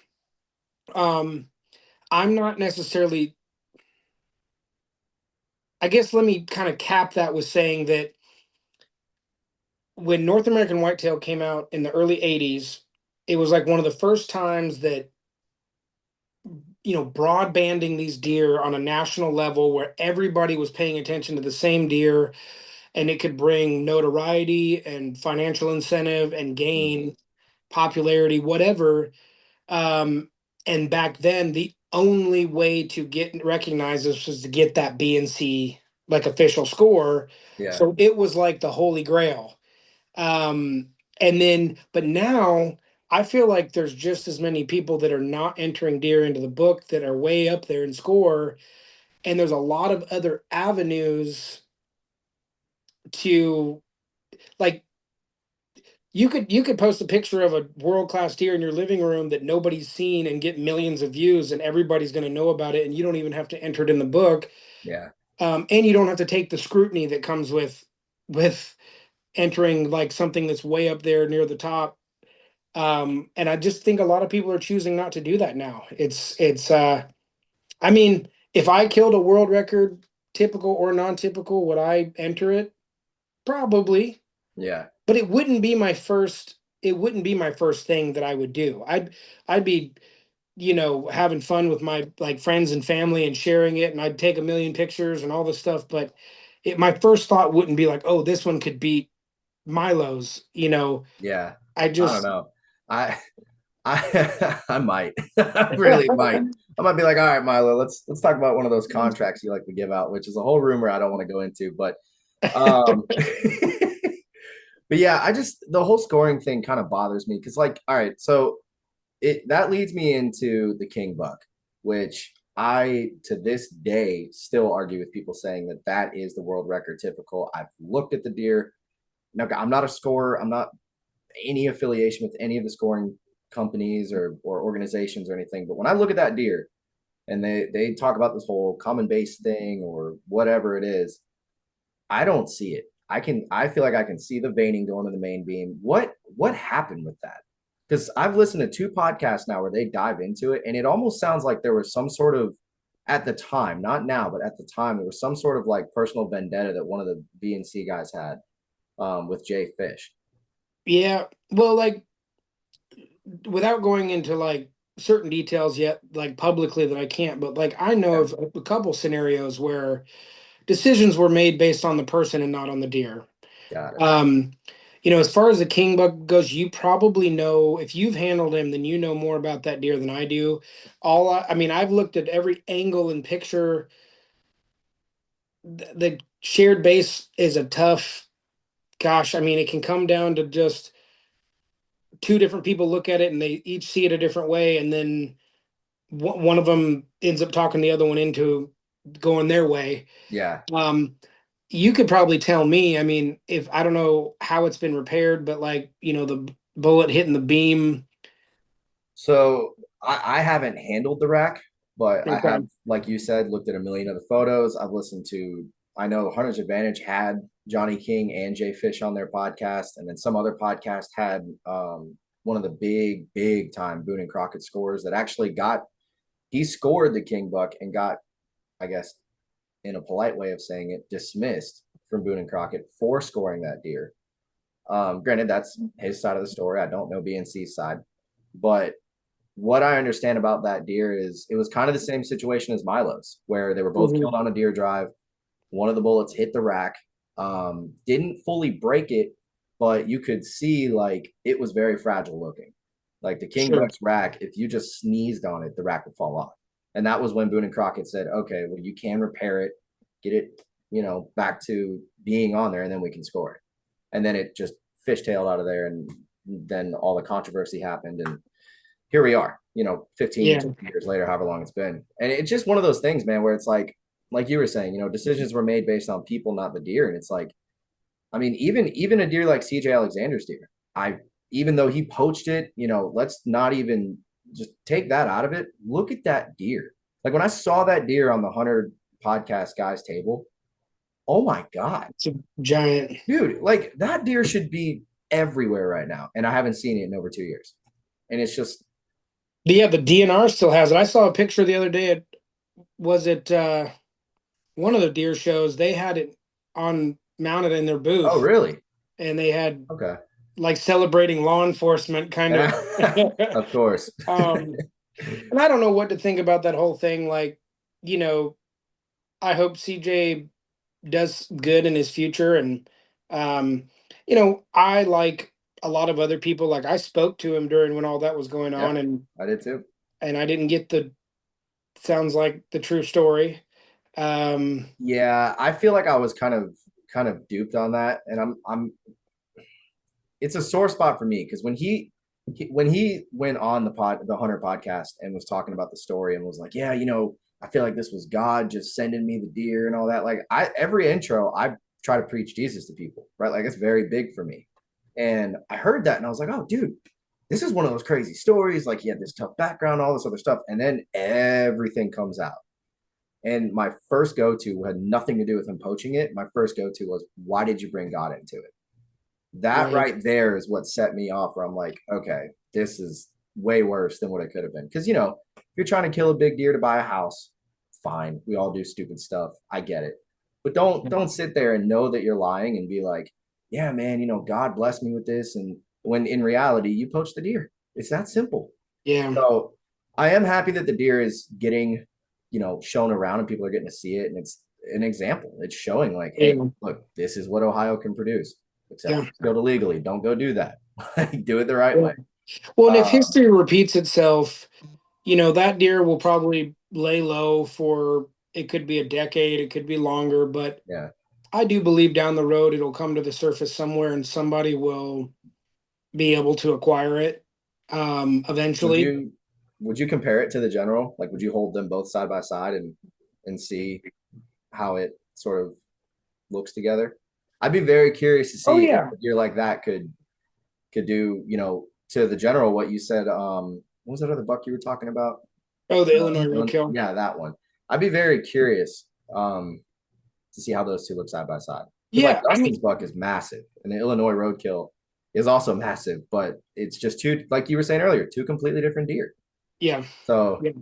Um, I'm not necessarily, I guess let me kind of cap that with saying that when North American Whitetail came out in the early 80s, it was like one of the first times that broadbanding these deer on a national level where everybody was paying attention to the same deer, and it could bring notoriety and financial incentive and gain popularity, whatever. Um, and back then, the only way to get recognized was to get that BNC like official score. Yeah. So it was like the holy grail. Um, and then, but now I feel like there's just as many people that are not entering deer into the book that are way up there in score. And there's a lot of other avenues to, like, you could post a picture of a world class deer in your living room that nobody's seen and get millions of views, and everybody's going to know about it, and you don't even have to enter it in the book. Yeah. And you don't have to take the scrutiny that comes with entering like something that's way up there near the top. And I just think a lot of people are choosing not to do that now. I mean, if I killed a world record, typical or non-typical, would I enter it? Probably, Yeah. but it wouldn't be my first thing that I would do. I'd be, having fun with my like friends and family and sharing it, and I'd take a million pictures and all this stuff, but my first thought wouldn't be like, oh, this one could beat Milo's, Yeah. I I don't just know. I I might. I really might. I might be like, all right, Milo, let's talk about one of those contracts you like to give out, which is a whole rumor I don't want to go into. But but yeah, the whole scoring thing kind of bothers me because, like, all right, so it that leads me into the King Buck, which I to this day still argue with people saying that that is the world record typical. I've looked at the deer. Now, I'm not a scorer. I'm not any affiliation with any of the scoring companies or organizations or anything. But when I look at that deer and they talk about this whole common base thing or whatever it is, I don't see it. I feel like I can see the veining going to the main beam. What happened with that? Because I've listened to two podcasts now where they dive into it, and it almost sounds like there was some sort of at the time, not now, but at the time, there was some sort of like personal vendetta that one of the BNC guys had with Jay Fish. yeah, well, like without going into like certain details yet, like publicly that I can't, but like I know Yeah. of a couple scenarios where decisions were made based on the person and not on the deer. Got it. Um, as far as the king buck goes, you probably know if you've handled him, then you know more about that deer than I do. I mean, I've looked at every angle and picture. The shared base is a tough, gosh, I mean, it can come down to just two different people look at it and they each see it a different way, and then one of them ends up talking the other one into going their way. Yeah. Um, you could probably tell me. I mean, if I don't know how it's been repaired, but like, the bullet hitting the beam. So I haven't handled the rack, but I Okay. have, like you said, looked at a million of the photos. I've listened to, I know Hunter's Advantage had Johnny King and Jay Fish on their podcast, and then some other podcast had one of the big time Boone and Crockett scores that actually he scored the King buck and got, I guess, in a polite way of saying it, dismissed from Boone and Crockett for scoring that deer. Granted, that's his side of the story. I don't know BNC's side, but what I understand about that deer is it was kind of the same situation as Milo's, where they were both Mhm. killed on a deer drive. One of the bullets hit the rack, didn't fully break it, but you could see like it was very fragile looking. Like the King Sure. Buck's rack, if you just sneezed on it, the rack would fall off. And that was when Boone and Crockett said, okay, well, you can repair it, get it, back to being on there, and then we can score it. And then it just fishtailed out of there. And then all the controversy happened. And here we are, 15, Yeah. 20 years later, however long it's been. And it's just one of those things, man, where it's like you were saying, decisions were made based on people, not the deer. And it's like, I mean, even a deer like CJ Alexander's deer, even though he poached it, let's not even just take that out of it. Look at that deer. Like when I saw that deer on the Hunter podcast guys table, oh my God, It's a giant. dude, like that deer should be everywhere right now. And I haven't seen it in over 2 years. And it's just, Yeah, the DNR still has it. I saw a picture the other day. Was it one of the deer shows? They had it on mounted in their oh, booth, really? and they had Okay. like celebrating law enforcement kind of. Of course. And I don't know what to think about that whole thing. Like, you know, I hope CJ does good in his future, and um, I like a lot of other people. Like I spoke to him during when all that was going Yeah, on, and I did too. I didn't get the sounds like the true story. Um, Yeah, I feel like I was kind of duped on that, and I'm it's a sore spot for me because when he went on the Hunter podcast and was talking about the story and was like, yeah, I feel like this was God just sending me the deer and all that. Like every intro I try to preach Jesus to people, right? Like it's very big for me. And I heard that and I was like, oh, dude, this is one of those crazy stories. Like he had this tough background, all this other stuff, and then everything comes out. And my first go to had nothing to do with him poaching it. My first go to was, why did you bring God into it? That right. right there is what set me off where I'm like, okay, this is way worse than what it could have been. Because, if you're trying to kill a big deer to buy a house, fine. We all do stupid stuff. I get it. But don't sit there and know that you're lying and be like, yeah, man, God blessed me with this. And when in reality, you poached the deer. It's that simple. Yeah. So I am happy that the deer is getting, shown around and people are getting to see it. And it's an example. It's showing like, hey, Yeah. look, this is what Ohio can produce, except Yeah. it's killed illegally. Don't go do that. Do it the right Yeah. way. Well, and if Um, history repeats itself, that deer will probably lay low for it could be a decade, it could be longer, but yeah. I do believe down the road it'll come to the surface somewhere and somebody will be able to acquire it Would eventually. you would you compare it to the general? Like, would you hold them both side by side and see how it sort of looks together? I'd be very curious to Oh see if yeah. a deer like that could do, to the general what you said. What was that other buck you were talking about? Oh, the Illinois roadkill. Yeah, that one. I'd be very curious to see how those two look side by side. Because like Yeah, I Dustin's mean, buck is massive, and the Illinois roadkill is also massive, but it's just two, like you were saying earlier, two completely different deer. yeah. So Yeah.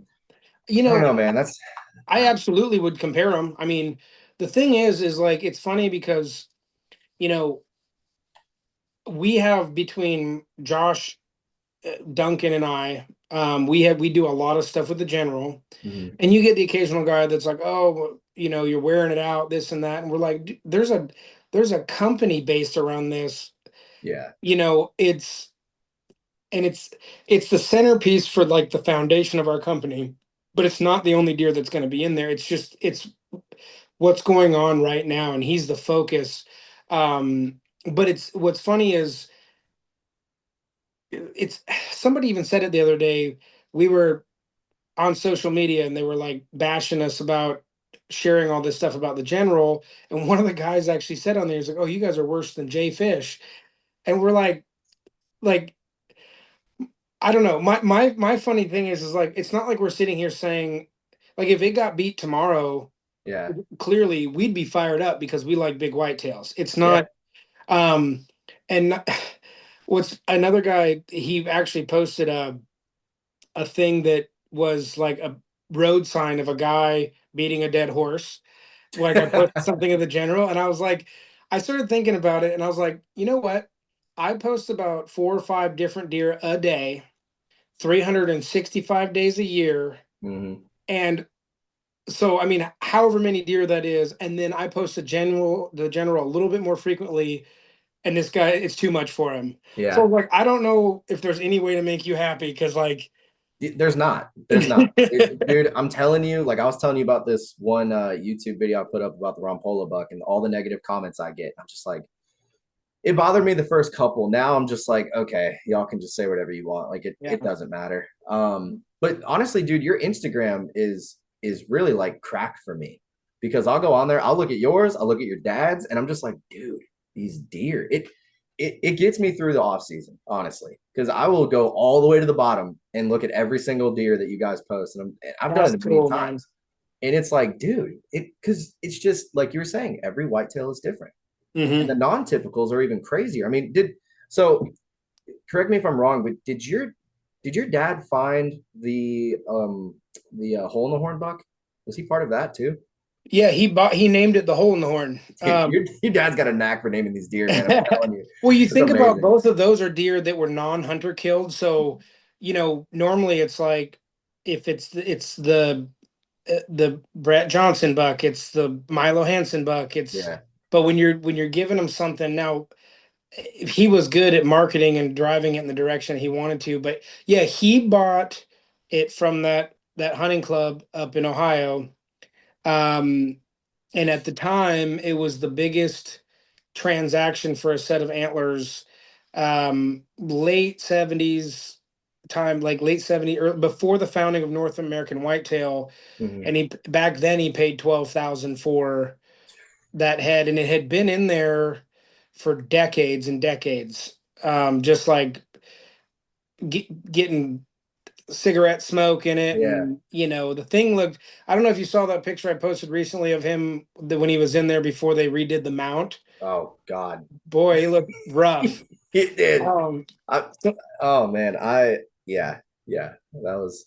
You I don't know, know, man. That's I absolutely would compare them. I mean, the thing is like it's funny because you know we have between Josh, Duncan, and I, we do a lot of stuff with the general, mhm. and you get the occasional guy that's like, oh, well, you're wearing it out, this and that, and we're like, there's a company based around this. Yeah, It's and it's the centerpiece for like the foundation of our company, but it's not the only deer that's going to be in there. It's what's going on right now, and he's the focus. But it's what's funny is it's somebody even said it the other day. We were on social media and they were like bashing us about. sharing all this stuff about the general, and one of the guys actually said on there, he's like, "Oh, you guys are worse than Jay Fish," and we're like I don't know. My funny thing is like it's not like we're sitting here saying like if it got beat tomorrow, Yeah. clearly we'd be fired up because we like big whitetails. It's Yeah. not um and what's another guy he actually posted a thing that was like a road sign of a guy beating a dead horse. Like I posted something of the general, and I was like, I started thinking about it, and I was like, you know what? I post about 4 or 5 different deer a day, 365 days a year, Hmm. and so I mean, however many deer that is, and then I post the general a little bit more frequently, and this guy, it's too much for him. So Yeah. like, I don't know if there's any way to make you happy because like, There's not. There's not. Dude, I'm telling you, like I was telling you about this one YouTube video I put up about the Rompola buck and all the negative comments I get. I'm just like, it bothered me the first couple. Now I'm just like, okay, y'all can just say whatever you want. Like yeah, it doesn't matter. But honestly, dude, your Instagram is really like crack for me because I'll go on there, I'll look at yours, I'll look at your dad's, and I'm just like, dude, these deer. It gets me through the off season, honestly, because I will go all the way to the bottom and look at every single deer that you guys post, and I've done that's it a million cool, man. times, and it's like, dude, it because it's just like you were saying, every whitetail is different, and the Hmm. non-typicals are even crazier. I mean, so correct me if I'm wrong, but did your dad find the hole in the horn buck? Was he part of that too? Yeah, he named it the hole in the horn. Dude, your dad's got a knack for naming these deer, man. I'm telling you, Well, you it's think about amazing. both of those are deer that were non-hunter killed. So, normally it's like if it's the Brett Johnson buck, it's the Milo Hansen buck, Yeah. but when you're giving them something now, he was good at marketing and driving it in the direction he wanted to. But yeah, he bought it from that hunting club up in Ohio. Um, and at the time, it was the biggest transaction for a set of antlers. Late 70s time, like late 70s, or before the founding of North American Whitetail. Mhm. And he back then he paid 12,000 for that head, and it had been in there for decades and decades. Just like getting cigarette smoke in it, Yeah. and the thing looked. I don't know if you saw that picture I posted recently of him when he was in there before they redid the mount. Oh God. Boy, he looked rough. It did. Um, I, so- oh man. Yeah. Yeah. That was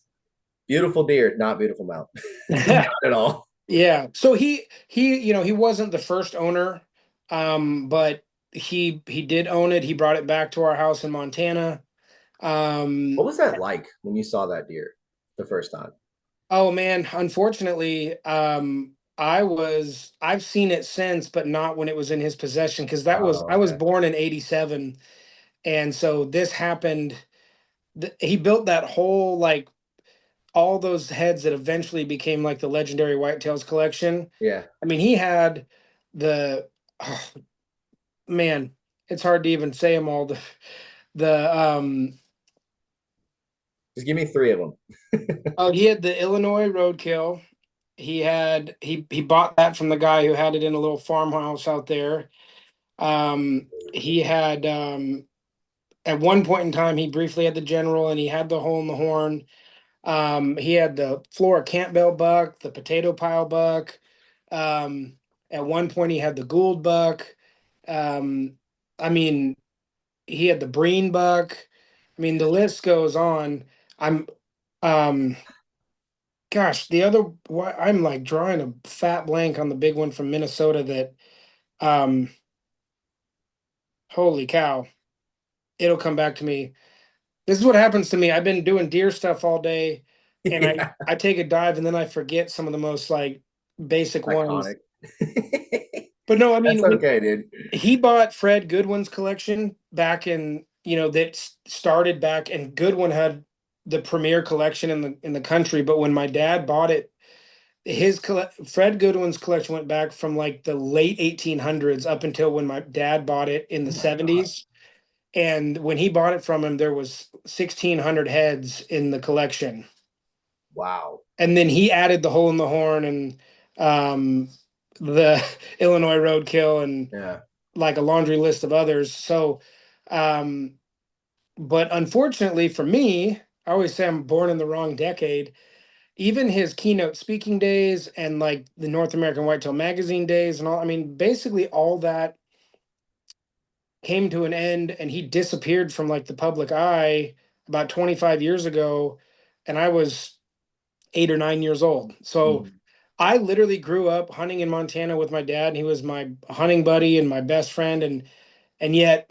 beautiful deer, not beautiful mount. Not at all. yeah. So he wasn't the first owner, but he did own it. He brought it back to our house in Montana. What Um, was that like when you saw that deer the first time? oh man, unfortunately, I've seen it since, but not when it was in his possession because Oh, I was okay. born in '87, and so this happened. He built that whole like all those heads that eventually became like the legendary Whitetails collection. Yeah. I mean, he had the oh, man, it's hard to even say them all. The Just give me three of them. oh, he had the Illinois Roadkill. He bought that from the guy who had it in a little farmhouse out there. He had at one point in time he briefly had the General, and he had the hole in the horn. He had the Flora Campbell buck, the potato pile buck. Um, at one point he had the Gould buck. Um, I mean, he had the Breen buck. I mean, the list goes on. I'm um gosh, I'm like drawing a fat blank on the big one from Minnesota that um holy cow, it'll come back to me. This is what happens to me. I've been doing deer stuff all day, and I Yeah. I take a dive and then I forget some of the most like basic ones. Iconic. But no, I That's mean when okay, dude. he bought Fred Goodwin's collection back in, that started back, and Goodwin had the premier collection in the country, but when my dad bought it, Fred Goodwin's collection went back from like the late 1800s up until when my dad bought it in Oh the my God. 70s. And when he bought it from him, there was 1,600 heads in the collection. Wow. And then he added the hole in the horn, and um, the Illinois roadkill, and Yeah. like a laundry list of others. So, um, but unfortunately for me, I always say I'm born in the wrong decade. Even his keynote speaking days and like the North American Whitetail Magazine days and all, I mean, basically all that came to an end and he disappeared from like the public eye about 25 years ago. And I was 8 or 9 years old. So Mhm. I literally grew up hunting in Montana with my dad, and he was my hunting buddy and my best friend. And yet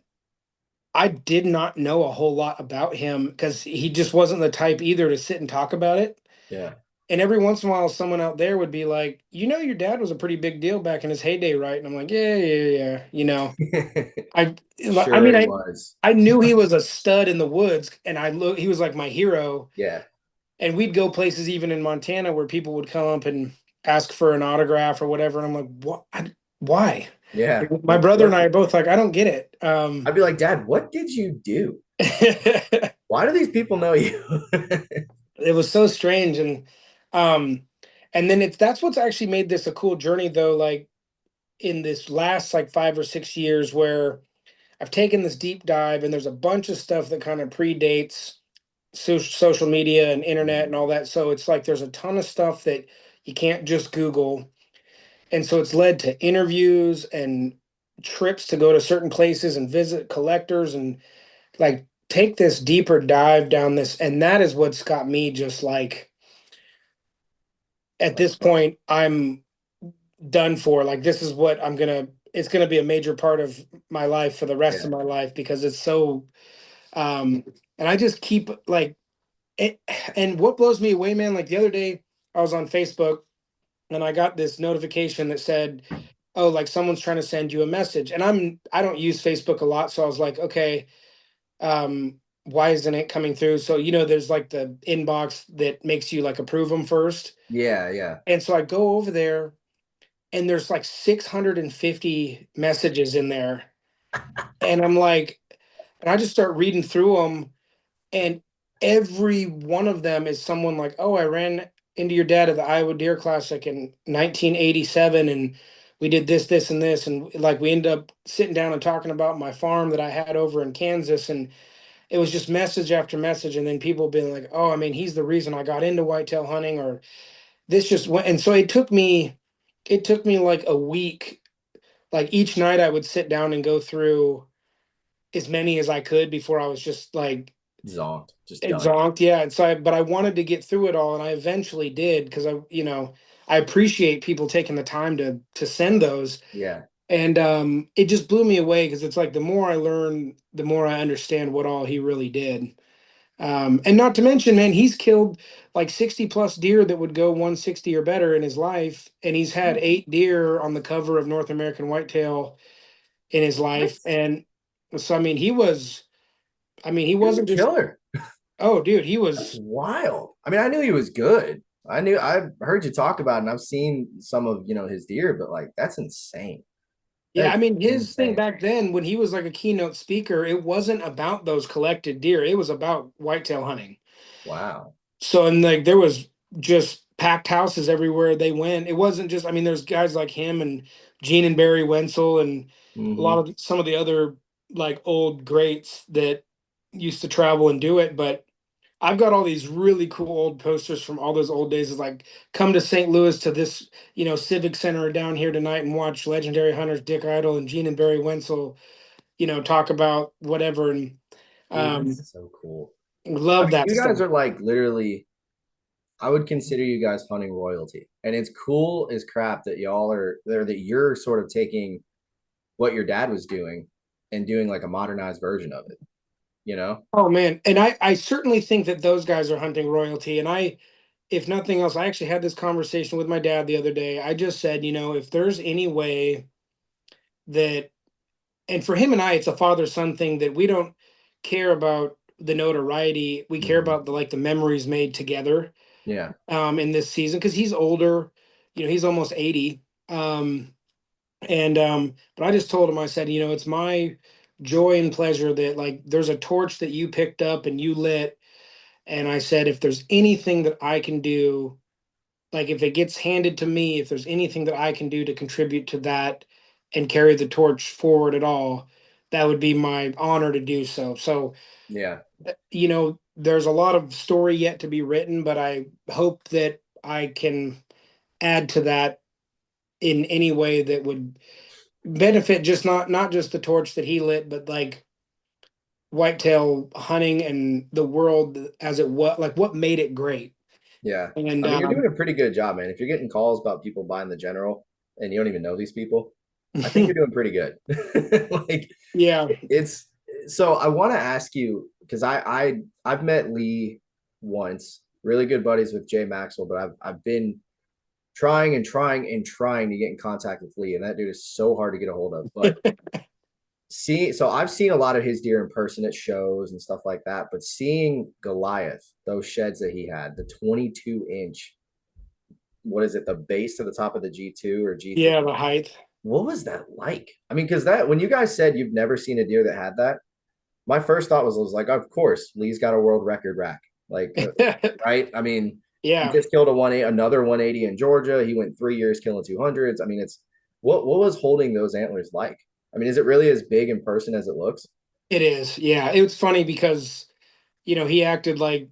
I did not know a whole lot about him because he just wasn't the type either to sit and talk about it. Yeah. And every once in a while, someone out there would be like, your dad was a pretty big deal back in his heyday, right? And I'm like, yeah, yeah, yeah. I, I Sure mean, he I, was. I knew he was a stud in the woods, and he was like my hero. Yeah. And we'd go places even in Montana where people would come up and ask for an autograph or whatever. And I'm like, what? Why? Yeah. My Like brother and what? I are both like, I don't get it. I'd be like, Dad, what did you do? It Why do these people know you? was so strange. Um, and then that's what's actually made this a cool journey though. Like in this last like 5 or 6 years where I've taken this deep dive, and there's a bunch of stuff that kind of predates social media and internet and all that. So it's like there's a ton of stuff that you can't just Google. And so it's led to interviews and trips to go to certain places and visit collectors and like take this deeper dive down this. And that is what's got me just like at Like, this point, I'm done for. Like, this is what it's gonna be a major part of my life for the rest yeah. of my life because it's so, um, and I just keep like it. And what blows me away, man, like the other day, I was on Facebook and I got this notification that said, oh, like someone's trying to send you a message. And I don't use Facebook a lot. So I was like, okay, why isn't it coming through? So, there's like the inbox that makes you like approve them first. Yeah. Yeah. And so I go over there and there's like 650 messages in there. And I'm like, and I just start reading through them, and every one of them is someone like, oh, I ran into your dad at the Iowa Deer Classic in 1987, and we did this, this, and this, and like we ended up sitting down and talking about my farm that I had over in Kansas, and it was just message after message, and then people being like, oh, I mean, he's the reason I got into whitetail hunting, or this just went, and so it took me like a week. Like each night, I would sit down and go through as many as I could before I was just like Zonked. Just done. exhausted. Yeah. And so but I wanted to get through it all, and I eventually did because I appreciate people taking the time to send those. Yeah. And it just blew me away because it's like the more I learn, the more I understand what all he really did. And not to mention, man, he's killed like 60 plus deer that would go 160 or better in his life. And he's had 8 deer on the cover of North American Whitetail in his What? life. And so, he He was a wasn't just, killer. oh, dude, he That's was, wild. I mean, I knew he was good. I've heard you talk about it and I've seen some of, his deer, but like that's insane. yeah. That's I mean, his thing insane. back then when he was like a keynote speaker, it wasn't about those collected deer. It was about whitetail hunting. Wow. So, and like there was just packed houses everywhere they went. It wasn't just, there's guys like him and Gene and Barry Wenzel and a lot Mm-hmm. of some of the other like old greats that used to travel and do it. But I've got all these really cool old posters from all those old days. It's like, come to St. Louis to this, Civic Center down here tonight and watch legendary hunters Dick Idle and Gene and Barry Wenzel, talk about whatever. And Dude, um, that's so cool. I love mean, that you stuff. guys are like literally, I would consider you guys hunting royalty. And it's cool as crap that y'all are there, that you're sort of taking what your dad was doing and doing like a modernized version of it, you know? Oh man, and I certainly think that those guys are hunting royalty. And if nothing else, I actually had this conversation with my dad the other day. I just said, if there's any way that, and for him and I, it's a father son thing that we don't care about the notoriety. We care Mm-hmm. about the memories made together. Yeah. In this season because he's older. He's almost 80. But I just told him, I said, it's my joy and pleasure that like there's a torch that you picked up and you lit. And I said, if there's anything that I can do, like if it gets handed to me, if there's anything that I can do to contribute to that and carry the torch forward at all, that would be my honor to do so. So, Yeah. there's a lot of story yet to be written, but I hope that I can add to that in any way that would benefit just not just the torch that he lit, but like whitetail hunting and the world as it was, like what made it great. Yeah. And I mean, you're doing a pretty good job, man. If you're getting calls about people buying the General and you don't even know these people, I think you're doing pretty good. Like yeah, it's so I want to ask you because I've met Lee once, really good buddies with Jay Maxwell, but I've been trying and trying and trying to get in contact with Lee, and that dude is so hard to get a hold of. But so I've seen a lot of his deer in person at shows and stuff like that, but seeing Goliath, those sheds that he had, the 22-inch, what is it, the base to the top of the G2 or G3? yeah, the height. What was that like? I mean, because that when you guys said you've never seen a deer that had that, my first thought was like, of course, Lee's got a world record rack. Like, right? I mean, he Yeah, just killed another 180 in Georgia. He went 3 years killing 200s. I mean, it's what was holding those antlers like? I mean, is it really as big in person as it looks? it is. Yeah, it was funny because he acted like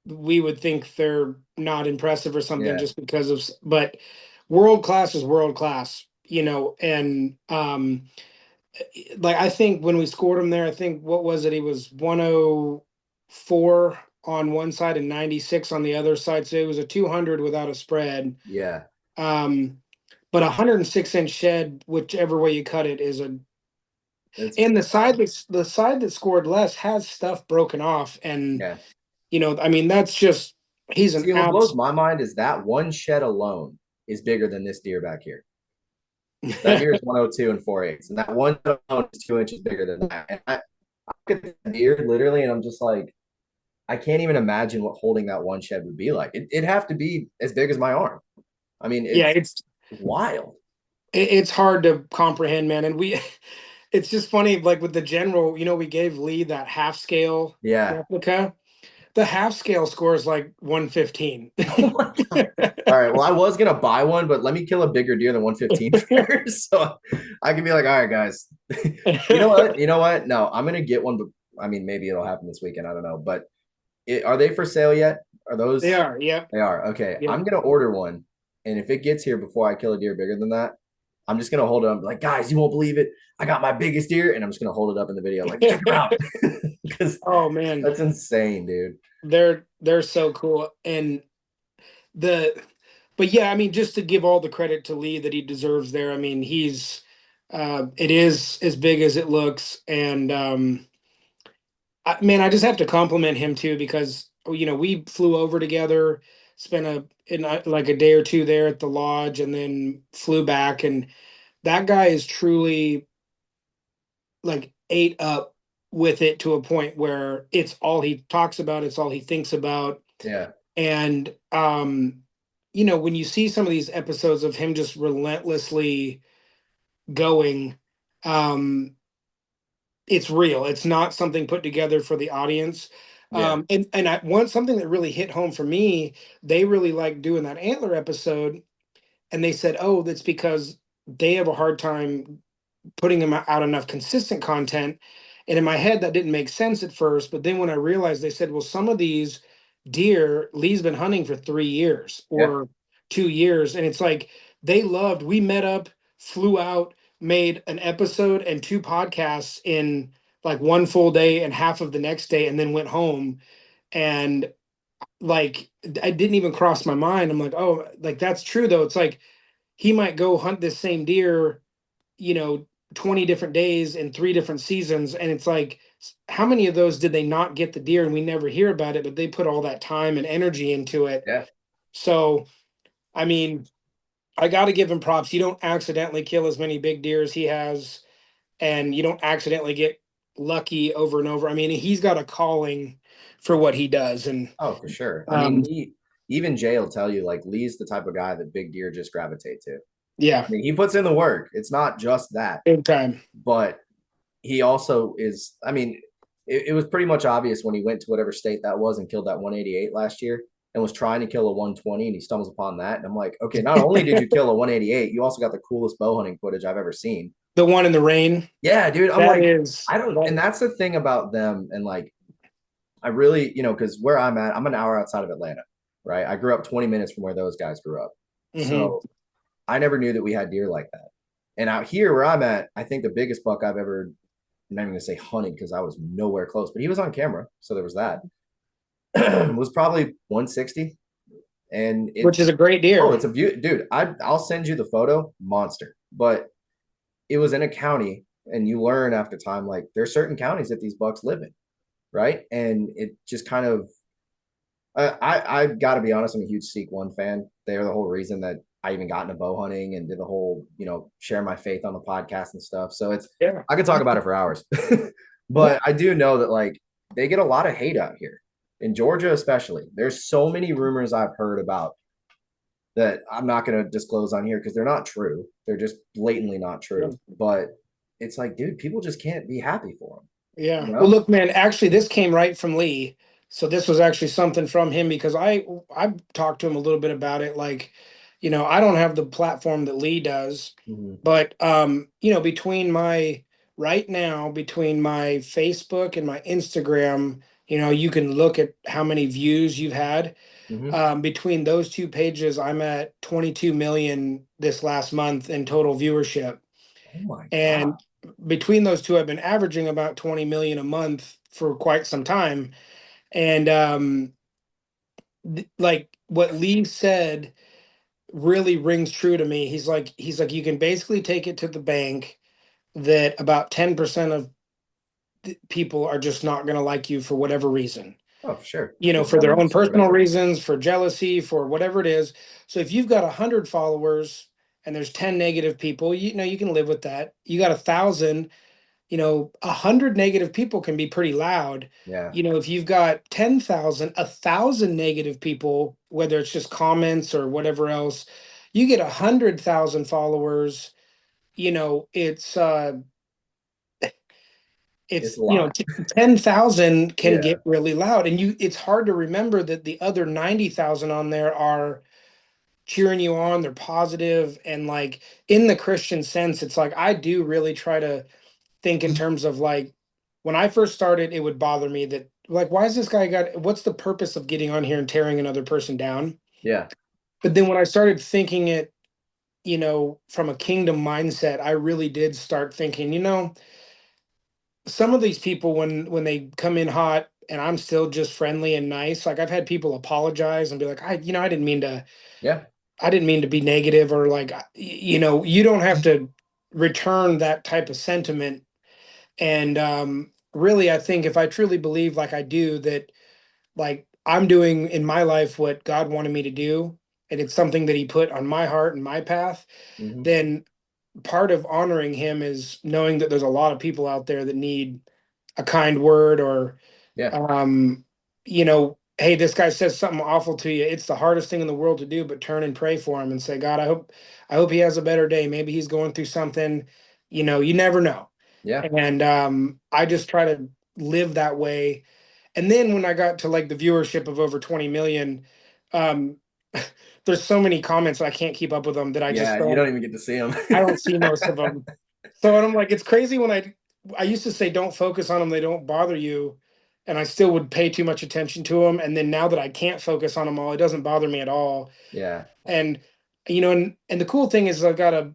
we would think they're not impressive or something Yeah, just because of, but world class is world class, and like I think when we scored him there, I think what was it? He was 104 on one side and 96 on the other side. So it was a 200 without a spread. yeah. Um, but 106-inch shed, whichever way you cut it, is a It's and the side that scored less has stuff broken off, and yeah. I mean that's just he's an See, what blows abs. my mind is that one shed alone is bigger than this deer back here. That deer is 102 and 4/8, and that one alone is 2 inches bigger than that. And I look at the deer literally, and I'm just like, I can't even imagine what holding that one shed would be like. It'd have to be as big as my arm. I mean, Yeah, it's it's wild. it's hard to comprehend, man, and we it's just funny, like with the general, we gave Lee that half scale Yeah. replica. The half scale score is like 115. Oh my God. All right. Well, I was gonna buy one, but let me kill a bigger deer than 115 first, so I can be like, all right, guys. You know what? You know what? No, I'm gonna get one. But I mean, maybe it'll happen this weekend. I don't know. But are they for sale yet? Are They those? are, yep, They are. Okay. yep. I'm gonna order one, and if it gets here before I kill a deer bigger than that, I'm just gonna hold it up. Like, guys, you won't believe it. I got my biggest deer, and I'm just gonna hold it up in the video. Like, check him out, because Oh man, that's insane, dude. they're so cool, and the but yeah, I mean, just to give all the credit to Lee that he deserves there. I mean, it is as big as it looks, and man, I just have to compliment him too because we flew over together, spent like a day or two there at the lodge, and then flew back. And that guy is truly like ate up with it to a point where it's all he talks about, it's all he thinks about. Yeah. And when you see some of these episodes of him just relentlessly going, um, it's real. It's not something put together for the audience. Yeah. And I want something that really hit home for me. They really liked doing that antler episode, and they said, "Oh, that's because they have a hard time putting them out enough consistent content." And in my head, that didn't make sense at first. But then when I realized, they said, "Well, some of these deer, Lee's been hunting for 3 years Yeah. or 2 years," and it's like they loved. We met up, flew out, made an episode and two podcasts in like one full day and half of the next day, and then went home. And like I didn't even cross my mind. I'm like, oh, like that's true though. It's like he might go hunt this same deer, you know, 20 different days in 3 different seasons. And it's like, how many of those did they not get the deer and we never hear about it, but they put all that time and energy into it. Yeah. So, I mean, I got to give him props. You don't accidentally kill as many big deer as he has, and you don't accidentally get lucky over and over. I mean, he's got a calling for what he does. And, Oh, for sure. I um, mean, even Jay will tell you like Lee's the type of guy that big deer just gravitate to. yeah, I mean, he puts in the work. It's not just that, big time. but he also is. I mean, it was pretty much obvious when he went to whatever state that was and killed that 188 last year. and was trying to kill a 120, and he stumbles upon that. And I'm like, okay, not only did you kill a 188, you also got the coolest bow hunting footage I've ever seen. The one in the rain. Yeah, dude. I'm That like, is I don't, and that's the thing about them. And like, I really, because where I'm at, I'm an hour outside of Atlanta, right? I grew up 20 minutes from where those guys grew up. So I never knew that we had deer like that. And out here where I'm at, I think the biggest buck I've ever, I'm not even gonna say hunted because I was nowhere close, but he was on camera. So there was that. Was probably 160. And which is a great deer. it's a view, dude. I'll send you the photo, monster. But it was in a county, and you learn after time, like there's certain counties that these bucks live in, right? And it just kind of, I've got to be honest, I'm a huge Seek One fan. They are the whole reason that I even got into bow hunting and did the whole, share my faith on the podcast and stuff. So I could talk about it for hours, but I do know that like they get a lot of hate out here in Georgia, especially. There's so many rumors I've heard about that I'm not going to disclose on here because they're not true. They're just blatantly not true. But it's like, dude, people just can't be happy for them. Yeah. Well, look, man, actually, this came right from Lee. So this was actually something from him because I talked to him a little bit about it. Like, I don't have the platform that Lee does, but between my Facebook and my Instagram, you can look at how many views you've had. Between those two pages, I'm at 22 million this last month in total viewership. Oh my God. And between those two, I've been averaging about 20 million a month for quite some time. And like what Lee said really rings true to me. He's like, you can basically take it to the bank that about 10% of people are just not going to like you for whatever reason. Oh, for sure. For their own personal reasons, for jealousy, for whatever it is. So if you've got 100 followers and there's 10 negative people, you can live with that. You got 1,000, 100 negative people can be pretty loud. Yeah. If you've got 10,000, 1,000 negative people, whether it's just comments or whatever else, you get 100,000 followers. It's 10,000 can get really loud, and it's hard to remember that the other 90,000 on there are cheering you on. They're positive, and like in the Christian sense, it's like I do really try to think in terms of like when I first started, it would bother me that like why is this guy what's the purpose of getting on here and tearing another person down? Yeah. But then when I started thinking it, from a kingdom mindset, I really did start thinking, some of these people when they come in hot and I'm still just friendly and nice, like I've had people apologize and be like, I didn't mean to, I didn't mean to be negative, or like, you don't have to return that type of sentiment. And really, I think if I truly believe like I do that, like I'm doing in my life what God wanted me to do, and it's something that he put on my heart and my path, then part of honoring him is knowing that there's a lot of people out there that need a kind word, or hey, this guy says something awful to you. It's the hardest thing in the world to do, but turn and pray for him and say, God, I hope he has a better day. Maybe he's going through something. You never know. And I just try to live that way. And then when I got to like the viewership of over 20 million, there's so many comments I can't keep up with them that I just you don't even get to see them. I don't see most of them. So I'm like, it's crazy when I used to say don't focus on them, they don't bother you, and I still would pay too much attention to them. And then now that I can't focus on them all, it doesn't bother me at all. Yeah. And and the cool thing is I've got a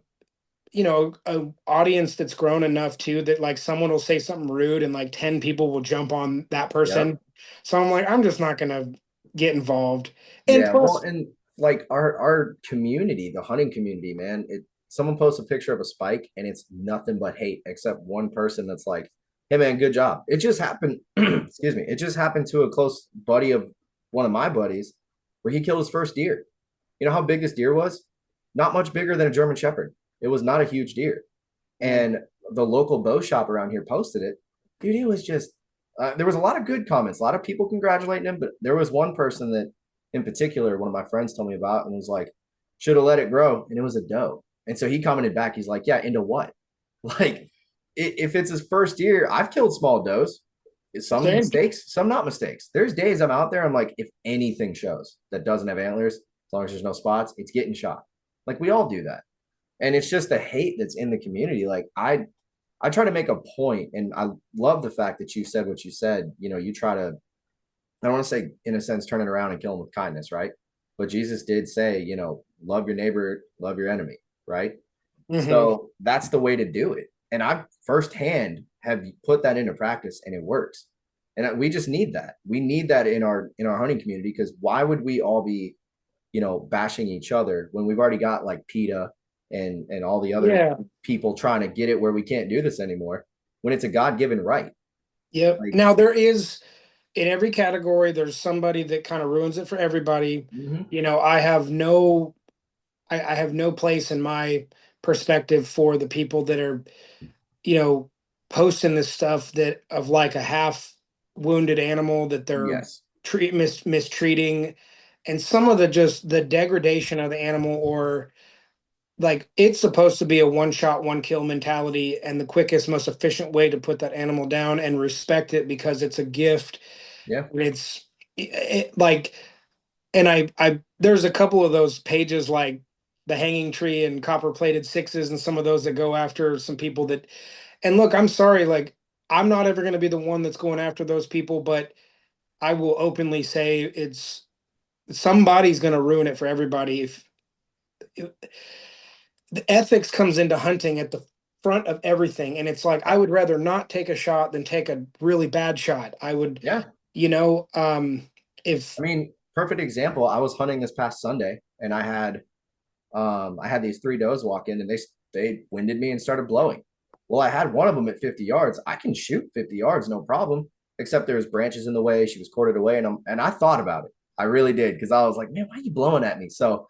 audience that's grown enough too that like someone will say something rude and like 10 people will jump on that person. So I'm like, I'm just not gonna get involved. And plus, and like our community, the hunting community, man, someone posts a picture of a spike and it's nothing but hate except one person that's like, hey man, good job. It just happened excuse me, it just happened to a close buddy of one of my buddies where he killed his first deer. You know how big this deer was? Not much bigger than a German Shepherd. It was not a huge deer. And the local bow shop around here posted it. Dude, it was just there was a lot of good comments, a lot of people congratulating him, but there was one person that in particular, one of my friends told me about and was like, should have let it grow. And it was a doe. And so he commented back, he's like, yeah, into what? Like, if it's his first deer, I've killed small does. some Same. mistakes, some not mistakes. There's days I'm out there, I'm like, if anything shows that doesn't have antlers, as long as there's no spots, it's getting shot. Like we all do that. And it's just the hate that's in the community. Like I try to make a point, and I love the fact that you said what you said. You know, you try to, I don't want to say in a sense turn it around and kill them with kindness, right? But Jesus did say, you know, love your neighbor, love your enemy, right? Mm-hmm. So that's the way to do it. And I firsthand have put that into practice, and it works. And we just need that. We need that in our hunting community, because why would we all be, you know, bashing each other when we've already got like PETA and all the other Yeah. people trying to get it where we can't do this anymore, when it's a God-given right. Yep. Like, Now there is in every category, there's somebody that kind of ruins it for everybody. mm-hmm. You know, I have no place in my perspective for the people that are, you know, posting this stuff that of like a half wounded animal that they're Yes. mistreating, and some of the just the degradation of the animal, or like it's supposed to be a one shot one kill mentality, and the quickest most efficient way to put that animal down and respect it because it's a gift. Yeah. It's like, and I there's a couple of those pages like the hanging tree and copper plated sixes and some of those that go after some people that, and look, I'm sorry, like I'm not ever going to be the one that's going after those people, but I will openly say it's somebody's going to ruin it for everybody. If the ethics comes into hunting at the front of everything, and it's like I Yeah. would rather not take a shot than take a really bad shot. I would, Yeah. you know, if I mean, perfect example. I was hunting this past Sunday, and I had these three does walk in, and they winded me and started blowing. Well, I had one of them at 50 yards. I can shoot 50 yards, no problem. Except there was branches in the way. She was quartered away, and I thought about it. I really did, because I was like, man, why are you blowing at me? So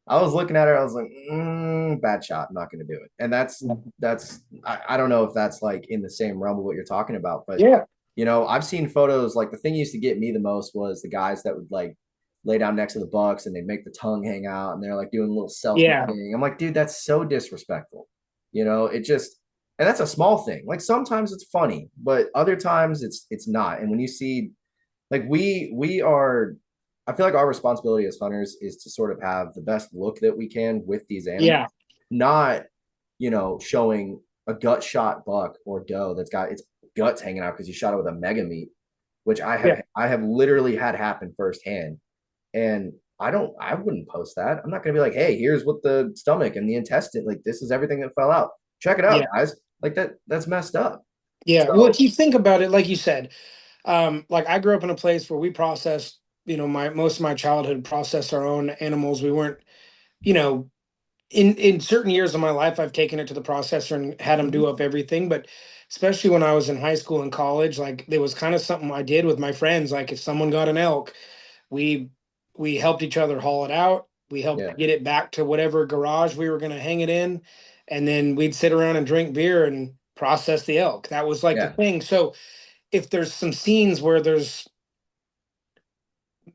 I was looking at her. I was like, bad shot. I'm not going to do it. And I don't know if that's like in the same realm of what you're talking about, but yeah, you know, I've seen photos. Like the thing used to get me the most was the guys that would like lay down next to the bucks and they make the tongue hang out and they're like doing a little selfie yeah, thing. I'm like, dude, that's so disrespectful. You know, it just, and that's a small thing. Like sometimes it's funny, but other times it's not. And when you see, like we are, I feel like our responsibility as hunters is to sort of have the best look that we can with these animals, yeah, not, you know, showing a gut shot buck or doe that's got its guts hanging out because you shot it with a mega meat, which yeah, I have literally had happen firsthand. And I wouldn't post that. I'm not gonna be like, hey, here's what the stomach and the intestine, like this is everything that fell out. Check it out, yeah, guys. Like that's messed up. yeah. Well, if So you think about it, like you said, like I grew up in a place where we processed, you know, my most of my childhood processed our own animals. We weren't, you know, in certain years of my life, I've taken it to the processor and had them mhm, do up everything. But especially when I was in high school and college, like there was kind of something I did with my friends. Like if someone got an elk, we we helped each other haul it out. We helped yeah, get it back to whatever garage we were going to hang it in, and then we'd sit around and drink beer and process the elk. That was like the yeah, thing. So if there's some scenes where there's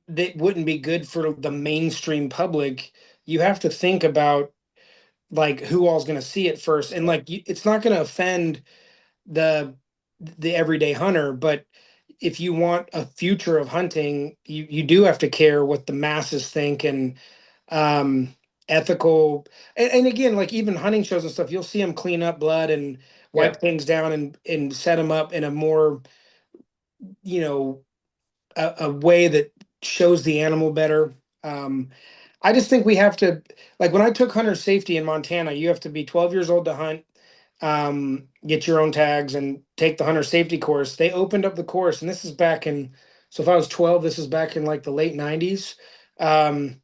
that wouldn't be good for the mainstream public, you have to think about like who all's going to see it first, and yeah, like it's not going to offend the the everyday hunter, but if you want a future of hunting, you do have to care what the masses think, and um ethical, and again, like even hunting shows and stuff, you'll see them clean up blood and yeah, wipe things down and set them up in a more, you know, a way that shows the animal better. um I just think we have to, like when I took hunter safety in Montana, you have to be 12 years old to hunt, get your own tags, and take the hunter safety course. They opened up the course, and this is back in, so if I was 12, this is back in like the late 90s. Um,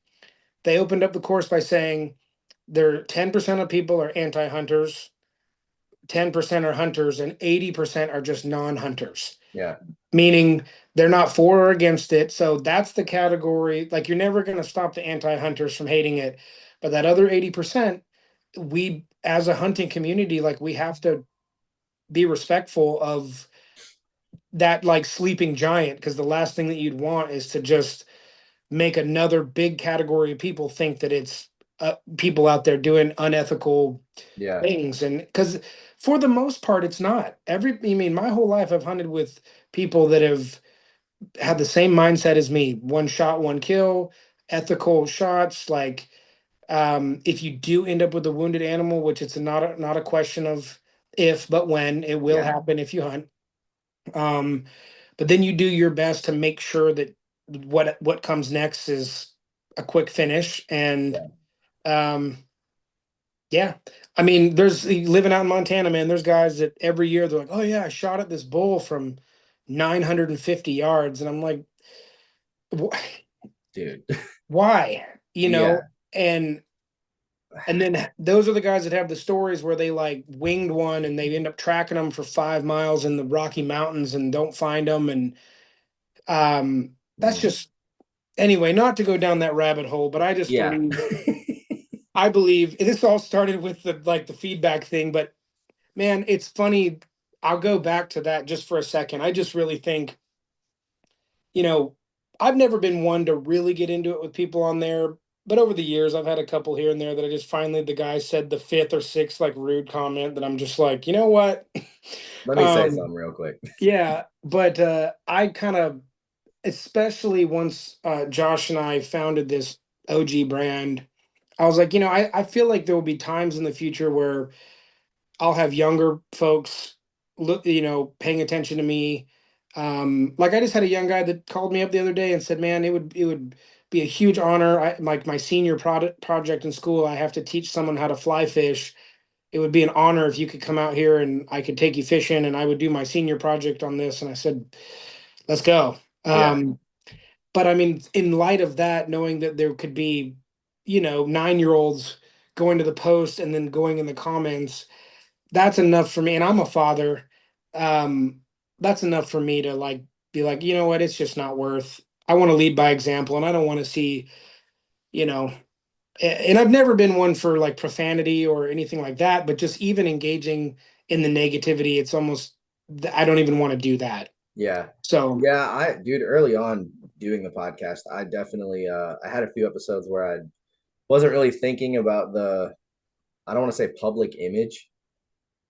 they opened up the course by saying there 10% of people are anti-hunters, 10% are hunters, and 80% are just non-hunters, yeah, meaning they're not for or against it. So that's the category. Like you're never going to stop the anti-hunters from hating it, but that other 80%, we as a hunting community, like we have to be respectful of that like sleeping giant, because the last thing that you'd want is to just make another big category of people think that it's people out there doing unethical Yeah. things. And because for the most part, it's not I mean, my whole life I've hunted with people that have had the same mindset as me: one shot, one kill, ethical shots. Like, if you do end up with a wounded animal, which it's not a question of if, but when, it will Yeah. happen if you hunt. But then you do your best to make sure that what comes next is a quick finish. And um, yeah, I mean, there's living out in Montana, man. There's guys that every year they're like, "Oh yeah, I shot at this bull from 950 yards," and I'm like, Dude. "Why?" You Yeah. know, and then those are the guys that have the stories where they like winged one and they end up tracking them for 5 miles in the Rocky Mountains and don't find them. And that's Mm. just, anyway, not to go down that rabbit hole, but I just Yeah. believe, and this all started with the feedback thing, but man, it's funny. I'll go back to that just for a second. I just really think, you know, I've never been one to really get into it with people on there, but over the years, I've had a couple here and there that I just finally, the guy said the fifth or sixth like rude comment that I'm just like, you know what? Let me say something real quick. Yeah, but I kind of, especially once Josh and I founded this OG brand, I was like, I feel like there will be times in the future where I'll have younger folks look, paying attention to me. Like I just had a young guy that called me up the other day and said, "Man, it would be a huge honor. Like my senior project in school, I have to teach someone how to fly fish. It would be an honor if you could come out here and I could take you fishing, and I would do my senior project on this." And I said, "Let's go." Yeah. But I mean, in light of that, knowing that there could be, 9-year-olds going to the post and then going in the comments, that's enough for me. And I'm a father. Um, that's enough for me to like be like, you know what, it's just not worth. I want to lead by example, and I don't want to see, you know, and I've never been one for like profanity or anything like that, but just even engaging in the negativity, it's almost I don't even want to do that. Yeah. So Yeah, dude, early on doing the podcast, I definitely I had a few episodes where I wasn't really thinking about I don't want to say public image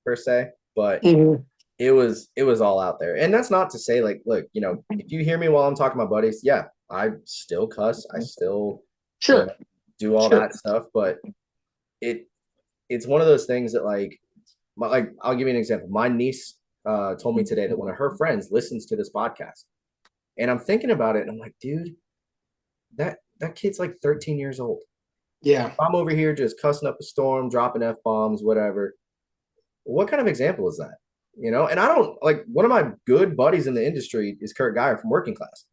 per se, but mhm. it was all out there. And that's not to say like, look, if you hear me while I'm talking to my buddies, yeah, I still cuss, I still you know Sure, do all sure, that stuff, but it it's one of those things that like I'll give you an example. My niece told me today that one of her friends listens to this podcast. And I'm thinking about it and I'm like, dude, that kid's like 13 years old. yeah, I'm over here just cussing up a storm, dropping F bombs, whatever. What kind of example is that? And I don't like one of my good buddies in the industry is Kurt Geyer from Working Class.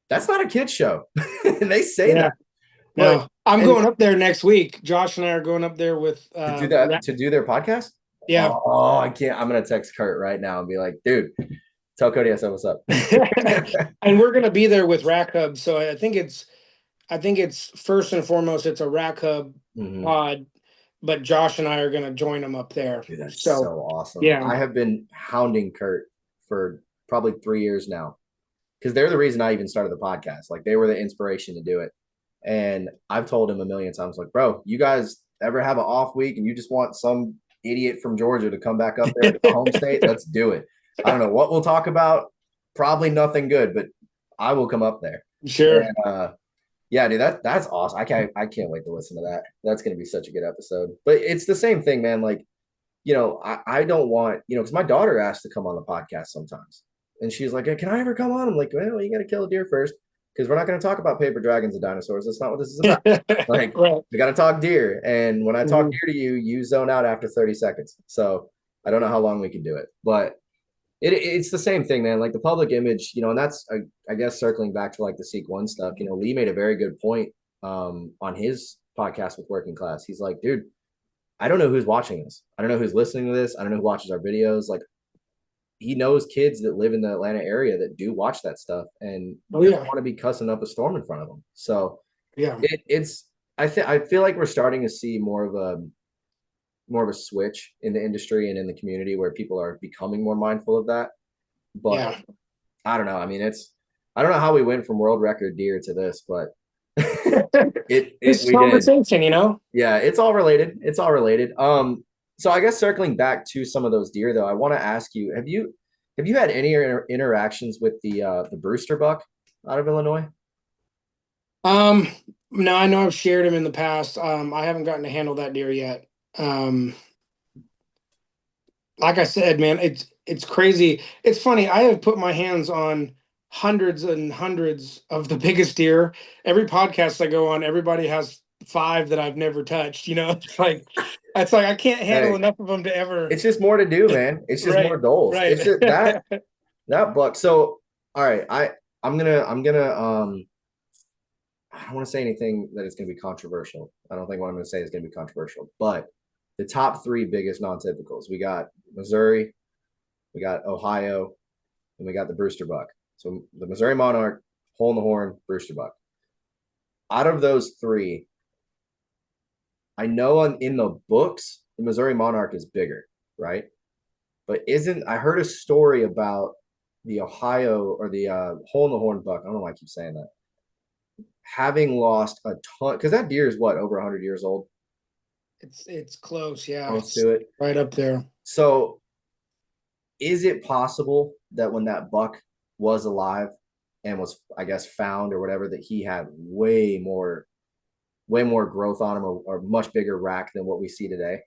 That's not a kid's show. And they say yeah. that. But No, I'm and going up there next week. Josh and I are going up there with to do their podcast. yeah. Oh, I can't. I'm gonna text Kurt right now and be like, dude, tell Cody I said what's up. And we're gonna be there with Rack Hub. So I think it's first and foremost it's a Rack Hub Mhm. pod, but Josh and I are gonna join them up there. Dude, that's So so awesome. yeah. I have been hounding Kurt for probably 3 years now because they're the reason I even started the podcast. Like they were the inspiration to do it. And I've told him a million times, like, bro, you guys ever have an off week and you just want some idiot from Georgia to come back up there to the home state? Let's do it. I don't know what we'll talk about. Probably nothing good, but I will come up there. Sure. And yeah, dude, that's awesome. I can't wait to listen to that. That's gonna be such a good episode. But it's the same thing, man. Like, I don't want, because my daughter asked to come on the podcast sometimes. And she's like, "Hey, can I ever come on?" I'm like, well, you got to kill a deer first because we're not going to talk about paper dragons and dinosaurs. That's not what this is about. Like, Right. we got to talk deer. And when I talk Mhm. deer to you, you zone out after 30 seconds. So I don't know how long we can do it. But it's the same thing, man. Like the public image, and that's, I guess, circling back to like the Seek One stuff, Lee made a very good point on his podcast with Working Class. He's like, dude, I don't know who's watching this. I don't know who's listening to this. I don't know who watches our videos. Like he knows kids that live in the Atlanta area that do watch that stuff and Oh don't yeah. want to be cussing up a storm in front of them. So Yeah. it's I feel like we're starting to see more of a switch in the industry and in the community where people are becoming more mindful of that. But Yeah. I don't know. I mean, I don't know how we went from world record deer to this, but This We did. conversation, Yeah, it's all related. It's all related. So I guess circling back to some of those deer, though, I want to ask you: have you had any interactions with the Brewster buck out of Illinois? Um, no, I know I've shared him in the past. I haven't gotten to handle that deer yet. Um, like I said, man, it's crazy. It's funny. I have put my hands on hundreds and hundreds of the biggest deer. Every podcast I go on, everybody has five that I've never touched. It's like I can't handle Hey, enough of them to ever. it's just more to do, man. It's just more Right, goals. right. It's just that buck. So, all right, I'm gonna I don't want to say anything that is going to be controversial. I don't think what I'm going to say is going to be controversial, but the top three biggest non-typicals, we got Missouri, we got Ohio, and we got the Brewster buck. So the Missouri Monarch, hole in the horn, Brewster buck. Out of those three, I know in the books, the Missouri Monarch is bigger, right? But I heard a story about the Ohio or the hole in the horn buck. I don't know why I keep saying that. Having lost a ton, because that deer is what, over 100 years old? It's close, yeah. Close It's to it. right up there. So is it possible that when that buck was alive and was, I guess, found or whatever, that he had way more growth on him, or much bigger rack than what we see today?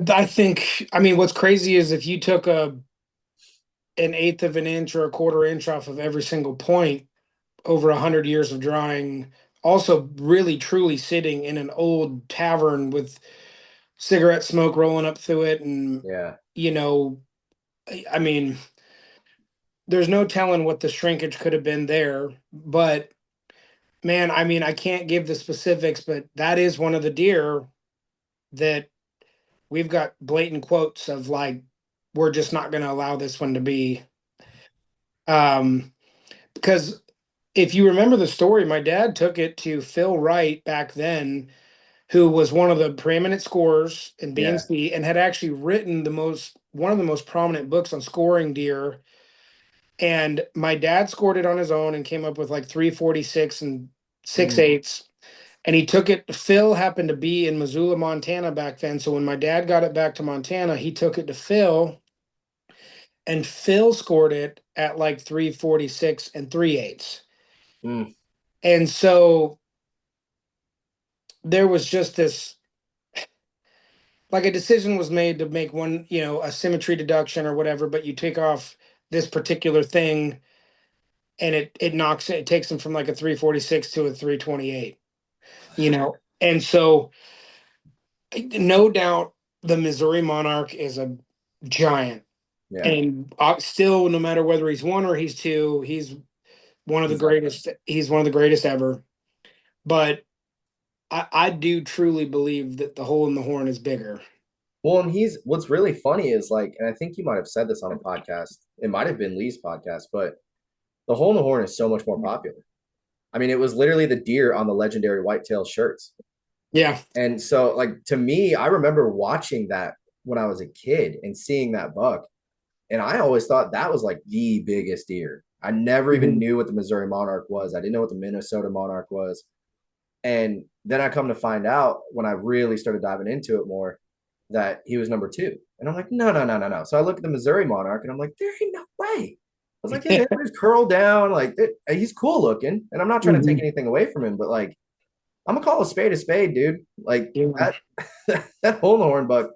I think, I mean, what's crazy is if you took an eighth of an inch or a quarter inch off of every single point over 100 years of drying, also really truly sitting in an old tavern with cigarette smoke rolling up through it, and Yeah. you know, I mean, there's no telling what the shrinkage could have been there, but man, I mean, I can't give the specifics, but that is one of the deer that we've got blatant quotes of, like, we're just not going to allow this one to be. Um, because if you remember the story, my dad took it to Phil Wright back then, who was one of the preeminent scorers in Yeah. BNC and had actually written one of the most prominent books on scoring deer. And my dad scored it on his own and came up with like 346 and six Mm, eighths. And he took it. Phil happened to be in Missoula, Montana back then. So when my dad got it back to Montana, he took it to Phil, and Phil scored it at like 346 and 3/8. mm, And so there was just this, like, a decision was made to make one, a symmetry deduction or whatever, but you take off this particular thing, and it takes them from like a 346 to a 328, And so no doubt the Missouri Monarch is a giant. yeah. And still, no matter whether he's one or he's two, he's one of the He's up there. greatest. He's one of the greatest ever. But I do truly believe that the hole in the horn is bigger. Well, and what's really funny is, like, and I think you might have said this on a podcast. It might have been Lee's podcast, but the hole in the horn is so much more popular. I mean, it was literally the deer on the legendary Whitetail shirts. Yeah. And so, like, to me, I remember watching that when I was a kid and seeing that buck. And I always thought that was like the biggest deer. I never even Mhm. knew what the Missouri Monarch was. I didn't know what the Minnesota Monarch was. And then I come to find out when I really started diving into it more that he was number two. And I'm like, no, no, no, no, no. So I look at the Missouri Monarch and I'm like, there ain't no way. I was like, his antlers curl down. Like, he's cool looking. And I'm not trying to take Mhm. anything away from him, but like, I'm gonna call a spade, dude. Like Yeah. that that hole in the horn buck,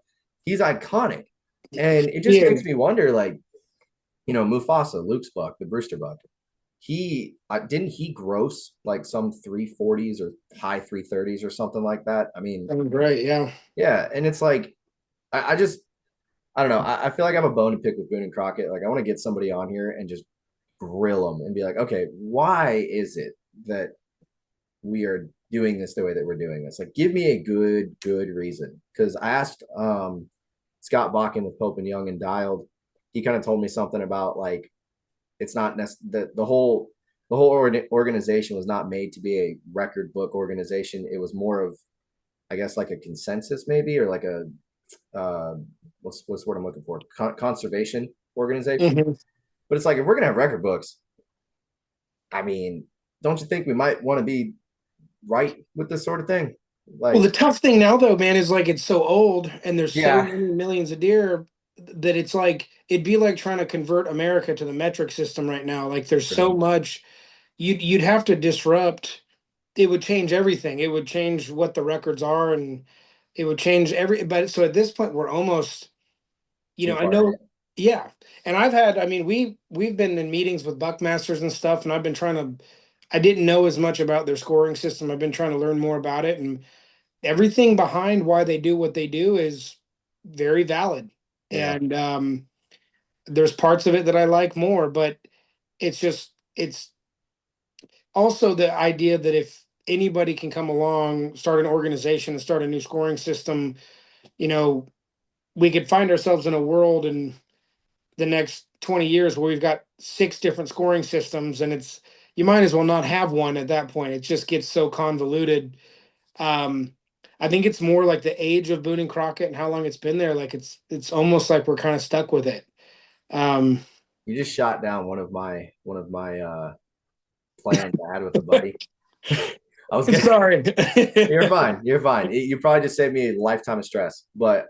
he's iconic. And it just Yeah. makes me wonder, like, Mufasa, Luke's buck, the Brewster buck. He didn't he gross like some 340s or high 330s or something like that. I mean, That was great. Yeah. yeah, and it's like I just I don't know. I feel like I have a bone to pick with Boone and Crockett. Like, I want to get somebody on here and just grill them and be like, okay, why is it that we are doing this the way that we're doing this? Like, give me a good reason. Because I asked Scott Bakken with Pope and Young and Dialed. He kind of told me something about, like, it's not the whole organization was not made to be a record book organization. It was more of, I guess, like a consensus maybe, or like a what's the word I'm looking for, conservation organization. Mhm. But it's like, if we're gonna have record books, I mean, don't you think we might want to be right with this sort of thing? Well, Like, the tough thing now though, man, is like it's so old and there's so yeah, many millions of deer that it's like it'd be like trying to convert America to the metric system right now. Like there's so true. much you'd have to disrupt. It would change everything. It would change what the records are, and it would change every. But so at this point, we're almost, Too I far know, ahead. yeah. And I've had, I mean, we've been in meetings with Buckmasters and stuff, and I've been trying to. I didn't know as much about their scoring system. I've been trying to learn more about it, and everything behind why they do what they do is very valid. Yeah. And there's parts of it that I like more, but it's also the idea that if anybody can come along, start an organization and start a new scoring system, you know, we could find ourselves in a world in the next 20 years where we've got 6 different scoring systems, and it's you might as well not have one at that point. It just gets so convoluted. um I think it's more like the age of Boone and Crockett and how long it's been there. Like it's almost like we're kind of stuck with it. um You just shot down one of my plans I had with a buddy. I was gonna. Sorry. You're fine. You're fine. You probably just saved me a lifetime of stress. But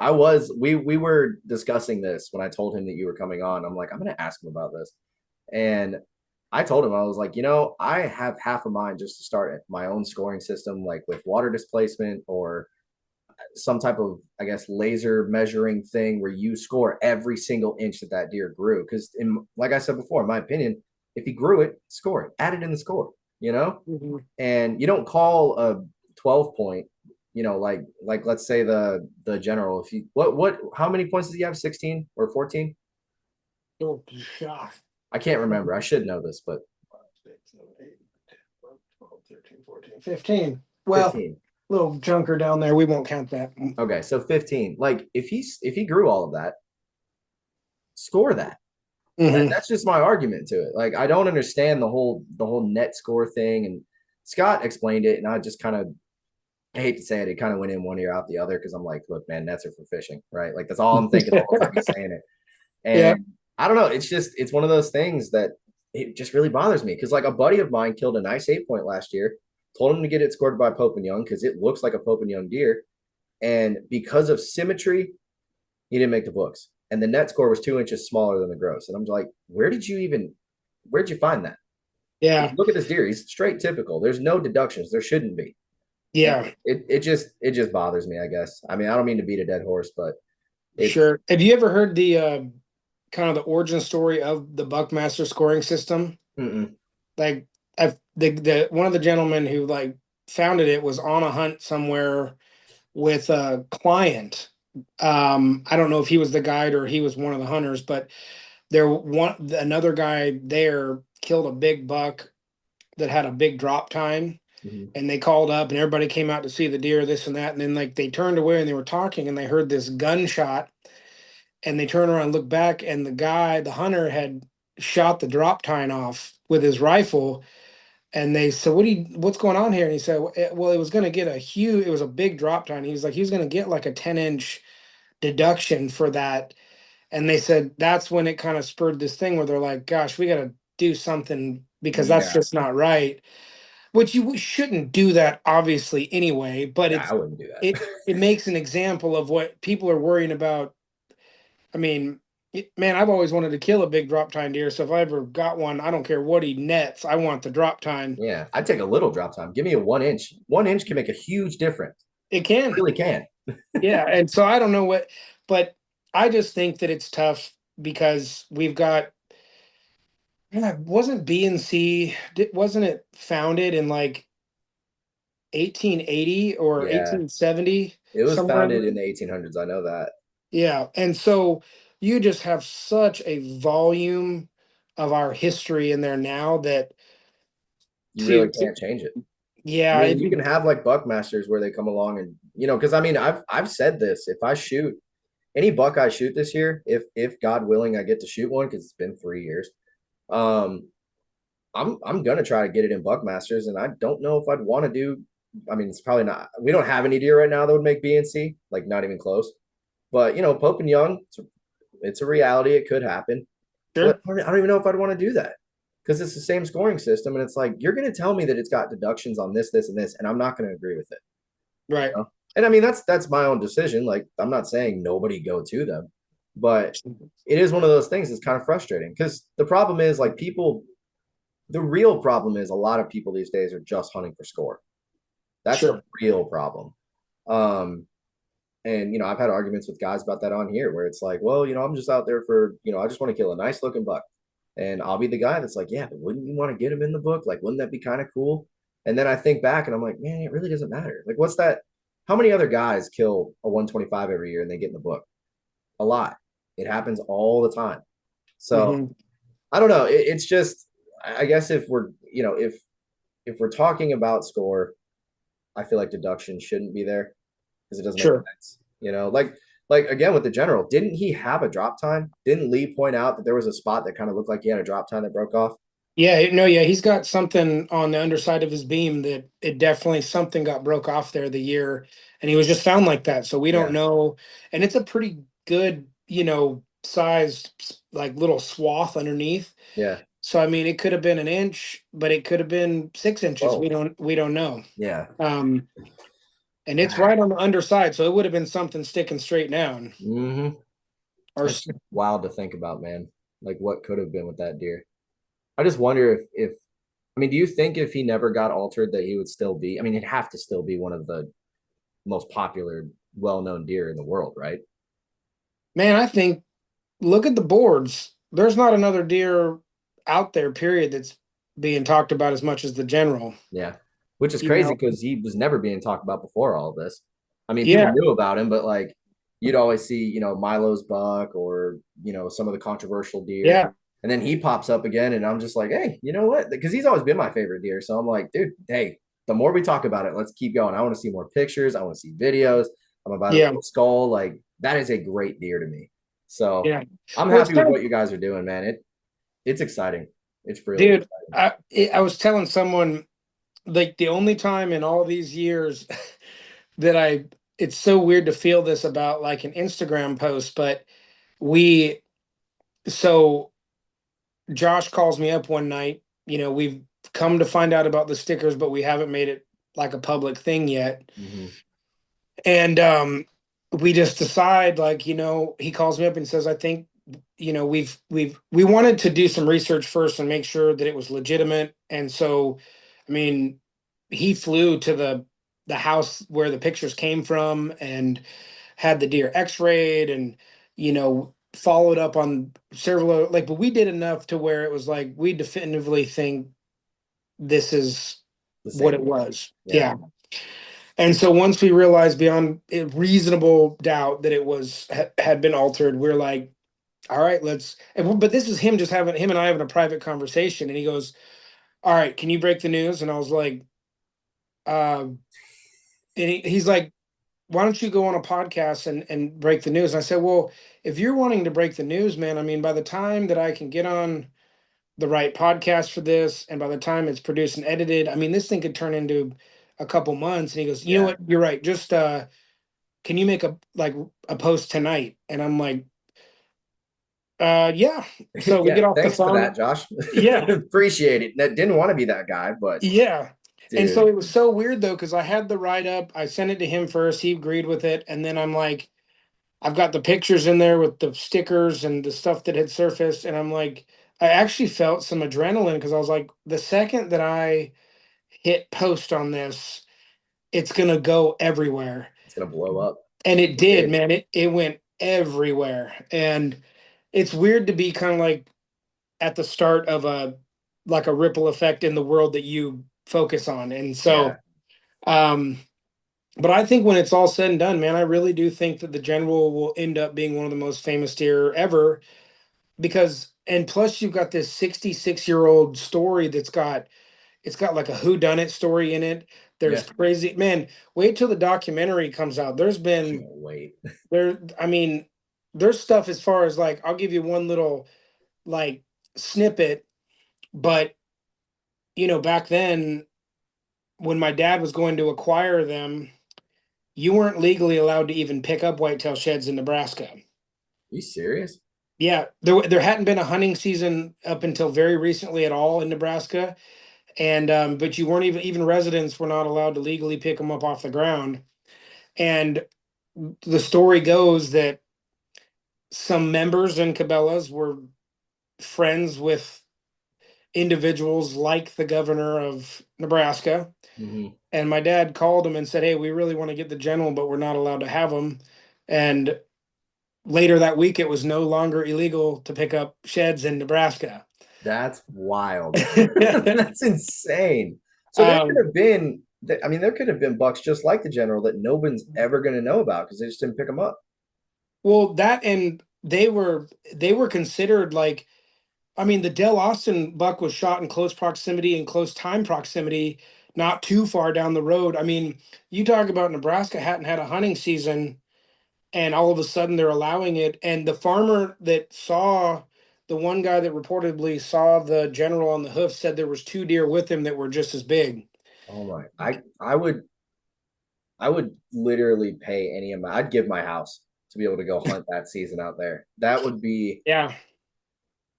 we were discussing this when I told him that you were coming on. I'm like, I'm gonna ask him about this. And I told him, I was like, I have half a mind just to start my own scoring system, like with water displacement or some type of, I guess, laser measuring thing where you score every single inch that deer grew. Because, like I said before, in my opinion, if he grew it, score it, add it in the score, Mhm. and you don't call a 12 point, like let's say the general. If you what how many points does he have? 16 or 14? Oh, God. I can't remember. I should know this, but 6, 7, 8, 12, 13, 14, 15. Well, 15. little junker down there. We won't count that. Okay, so 15. Like if he grew all of that, score that. Hmm. That's just my argument to it. Like I don't understand the whole net score thing. And Scott explained it, and I just kind of, I hate to say it, it kind of went in one ear out the other because I'm like, look, man, nets are for fishing, right? Like that's all I'm thinking the whole time he's saying it. Yeah. And I don't know, it's one of those things that it just really bothers me because like a buddy of mine killed a nice 8 point last year, told him to get it scored by Pope and Young because it looks like a Pope and Young deer, and because of symmetry, he didn't make the books. And the net score was 2 inches smaller than the gross. And I'm like, where'd you find that? Yeah. Look at this deer. He's straight typical. There's no deductions. There shouldn't be. And Yeah. it just bothers me, I guess. I mean, I don't mean to beat a dead horse, but it's Sure. Have you ever heard the kind of the origin story of the Buckmaster scoring system? mm-mm. Like, the one of the gentlemen who like founded it was on a hunt somewhere with a client. I don't know if he was the guide or he was one of the hunters, but another guy there killed a big buck that had a big drop time, Mm-hmm. and they called up and everybody came out to see the deer, this and that, and then like they turned away and they were talking and they heard this gunshot, and they turned around and looked back, and the hunter had shot the drop tine off with his rifle. And they said, what's going on here? And he said, well, it was going to get it was a big drop tine. He was like, he was going to get like a 10-inch deduction for that. And they said that's when it kind of spurred this thing where they're like, gosh, we got to do something because that's Yeah. just not right. Which you shouldn't do that obviously anyway, but Yeah, I wouldn't do it that. it makes an example of what people are worrying about. I mean, man, I've always wanted to kill a big drop tine deer. So if I ever got one, I don't care what he nets. I want the drop tine. Yeah. I'd take a little drop time. Give me a 1 inch. 1 inch can make a huge difference. It It can. really can. Yeah. And so I don't know but I just think that it's tough because we've got, yeah, wasn't BNC, wasn't it founded in like 1880 or Yeah. 1870, It was somewhere in founded in there? the 1800s. I know that. Yeah. And so you just have such a volume of our history in there now that You really to can't change it. I yeah, mean, you can have like Buckmasters where they come along and because I mean, I've said this. If I shoot any buck I shoot this year, if God willing I get to shoot one because it's been 3 years, um, I'm gonna try to get it in Buckmasters, and I don't know if I'd want to do. I mean, it's probably not. We don't have any deer right now that would make BNC, like not even close. But Pope and Young, it's a reality. It could happen, but sure. I don't even know if I'd want to do that. because it's the same scoring system, and it's like you're going to tell me that it's got deductions on this, this, and this, and I'm not going to agree with it. Right. You know? And I mean that's my own decision. Like I'm not saying nobody go to them, but it is one of those things that's kind of frustrating because the problem is like people. The real problem is a lot of people these days are just hunting for score. That's the Sure. real problem. Um, and I've had arguments with guys about that on here where it's like, well, I'm just out there for, I just want to kill a nice looking buck. And I'll be the guy that's like, yeah, but wouldn't you want to get him in the book? Like, wouldn't that be kind of cool? And then I think back and I'm like, man, it really doesn't matter. Like, what's that? How many other guys kill a 125 every year and they get in the book? A lot. It happens all the time. So Mm-hmm. I don't know. It's just, I guess if we're, if we're talking about score, I feel like deduction shouldn't be there because it doesn't make Sure. sense. Like again with the general, didn't he have a drop time? Didn't Lee point out that there was a spot that kind of looked like he had a drop time that broke off? Yeah, no, yeah, he's got something on the underside of his beam that it definitely something got broke off there the year, and he was just found like that. So we don't Yeah, know, and it's a pretty good, sized like little swath underneath. yeah. So I mean, it could have been an inch, but it could have been 6 inches. Whoa, We don't know. yeah. Um, and it's right on the underside, so it would have been something sticking straight down. Mm-hmm. Or That's wild to think about, man. Like what could have been with that deer. I just wonder if I mean, do you think if he never got altered that he would still be? I mean, he'd have to still be one of the most popular, well-known deer in the world, right? man, I think look at the boards. There's not another deer out there, period, that's being talked about as much as the general. Yeah. Which is You crazy know, because he was never being talked about before all of this. I mean, people yeah, knew about him, but like you'd always see, Milo's buck or, some of the controversial deer. yeah, And then he pops up again, and I'm just like, hey, you know what? Because he's always been my favorite deer. So I'm like, dude, hey, the more we talk about it, let's keep going. I want to see more pictures. I want to see videos. I'm about a yeah, little skull. Like that is a great deer to me. So yeah. I'm Well, it's happy with kind of, what you guys are doing, man. It's exciting. It's really dude. exciting. I was telling someone like the only time in all these years that it's so weird to feel this about like an Instagram post, but we so Josh calls me up one night. We've come to find out about the stickers, but we haven't made it like a public thing yet. Mm-hmm. And we just decide, like, he calls me up and says, I think, we wanted to do some research first and make sure that it was legitimate. And so, I mean, he flew to the house where the pictures came from and had the deer x-rayed and, followed up on several, like, but we did enough to where it was like, we definitively think this is The what same it deer. was. Yeah. Yeah. And so once we realized beyond a reasonable doubt that it was had been altered, we're like, all right, let's. But this is him and I having a private conversation, and he goes, "All right, can you break the news?" And I was like, uh, and he's like, "Why don't you go on a podcast and break the news?" And I said, "Well, if you're wanting to break the news, man, I mean, by the time that I can get on the right podcast for this, and by the time it's produced and edited, I mean, this thing could turn into a couple months." And he goes, "You know Yeah. what? You're right. Just can you make a post tonight?" And I'm like, yeah. So we Yeah. get off the Thanks for phone. that, Josh. Yeah, Appreciate it. That didn't want to be that guy, but yeah. And so dude, it was so weird though, because I had the write up, I sent it to him first, he agreed with it, and then I'm like, I've got the pictures in there with the stickers and the stuff that had surfaced, and I'm like, I actually felt some adrenaline because I was like, the second that I hit post on this, it's gonna go everywhere. it's gonna blow up. And it It did, did. man. It went everywhere. And it's weird to be kind of like at the start of a ripple effect in the world that you focus on. And Yeah. so um but I think when it's all said and done, man, I really do think that the general will end up being one of the most famous deer ever because and plus you've got this 66-year-old story it's got like a who done it story in it. There's Yeah. crazy man, wait till the documentary comes out. There's Can't been wait. I mean, there's stuff as far as like I'll give you one little like snippet, but back then when my dad was going to acquire them, you weren't legally allowed to even pick up whitetail sheds in Nebraska. You serious? Yeah, there hadn't been a hunting season up until very recently at all in Nebraska, and but you weren't even residents were not allowed to legally pick them up off the ground. And the story goes that some members in Cabela's were friends with individuals like the governor of Nebraska. Hmm. And my dad called him and said, "Hey, we really want to get the general, but we're not allowed to have him." And later that week, it was no longer illegal to pick up sheds in Nebraska. That's wild. That's insane. So there could um, have been, I mean, there could have been bucks just like the general that no one's ever going to know about because they just didn't pick them up. well, that and they were considered like, I mean, the Dell Austin buck was shot in close proximity and close time proximity, not too far down the road. I mean, you talk about Nebraska hadn't had a hunting season, and all of a sudden they're allowing it. And the farmer that saw the one guy that reportedly saw the general on the hoof said there was two deer with him that were just as big. Oh my, I would literally pay any amount. I'd give my house to be able to go hunt that season out there. That would be Yeah.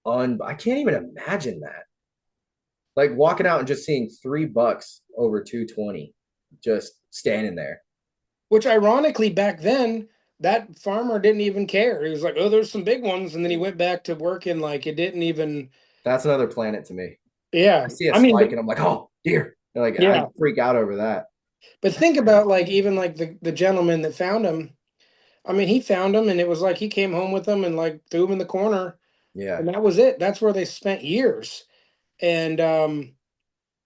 I can't even imagine that. Like walking out and just seeing 3 bucks over 220 just standing there. Which ironically back then, that farmer didn't even care. He was like, "Oh, there's some big ones," and then he went back to working like it didn't even. That's another planet to me. I Yeah, see a I mean, spike but and I'm like, oh, deer. Like I yeah, freak out over that. but think about like even like the gentleman that found him. I mean, he found him, and it was like he came home with them and like threw him in the corner, Yeah. and that was it. That's where they spent years. And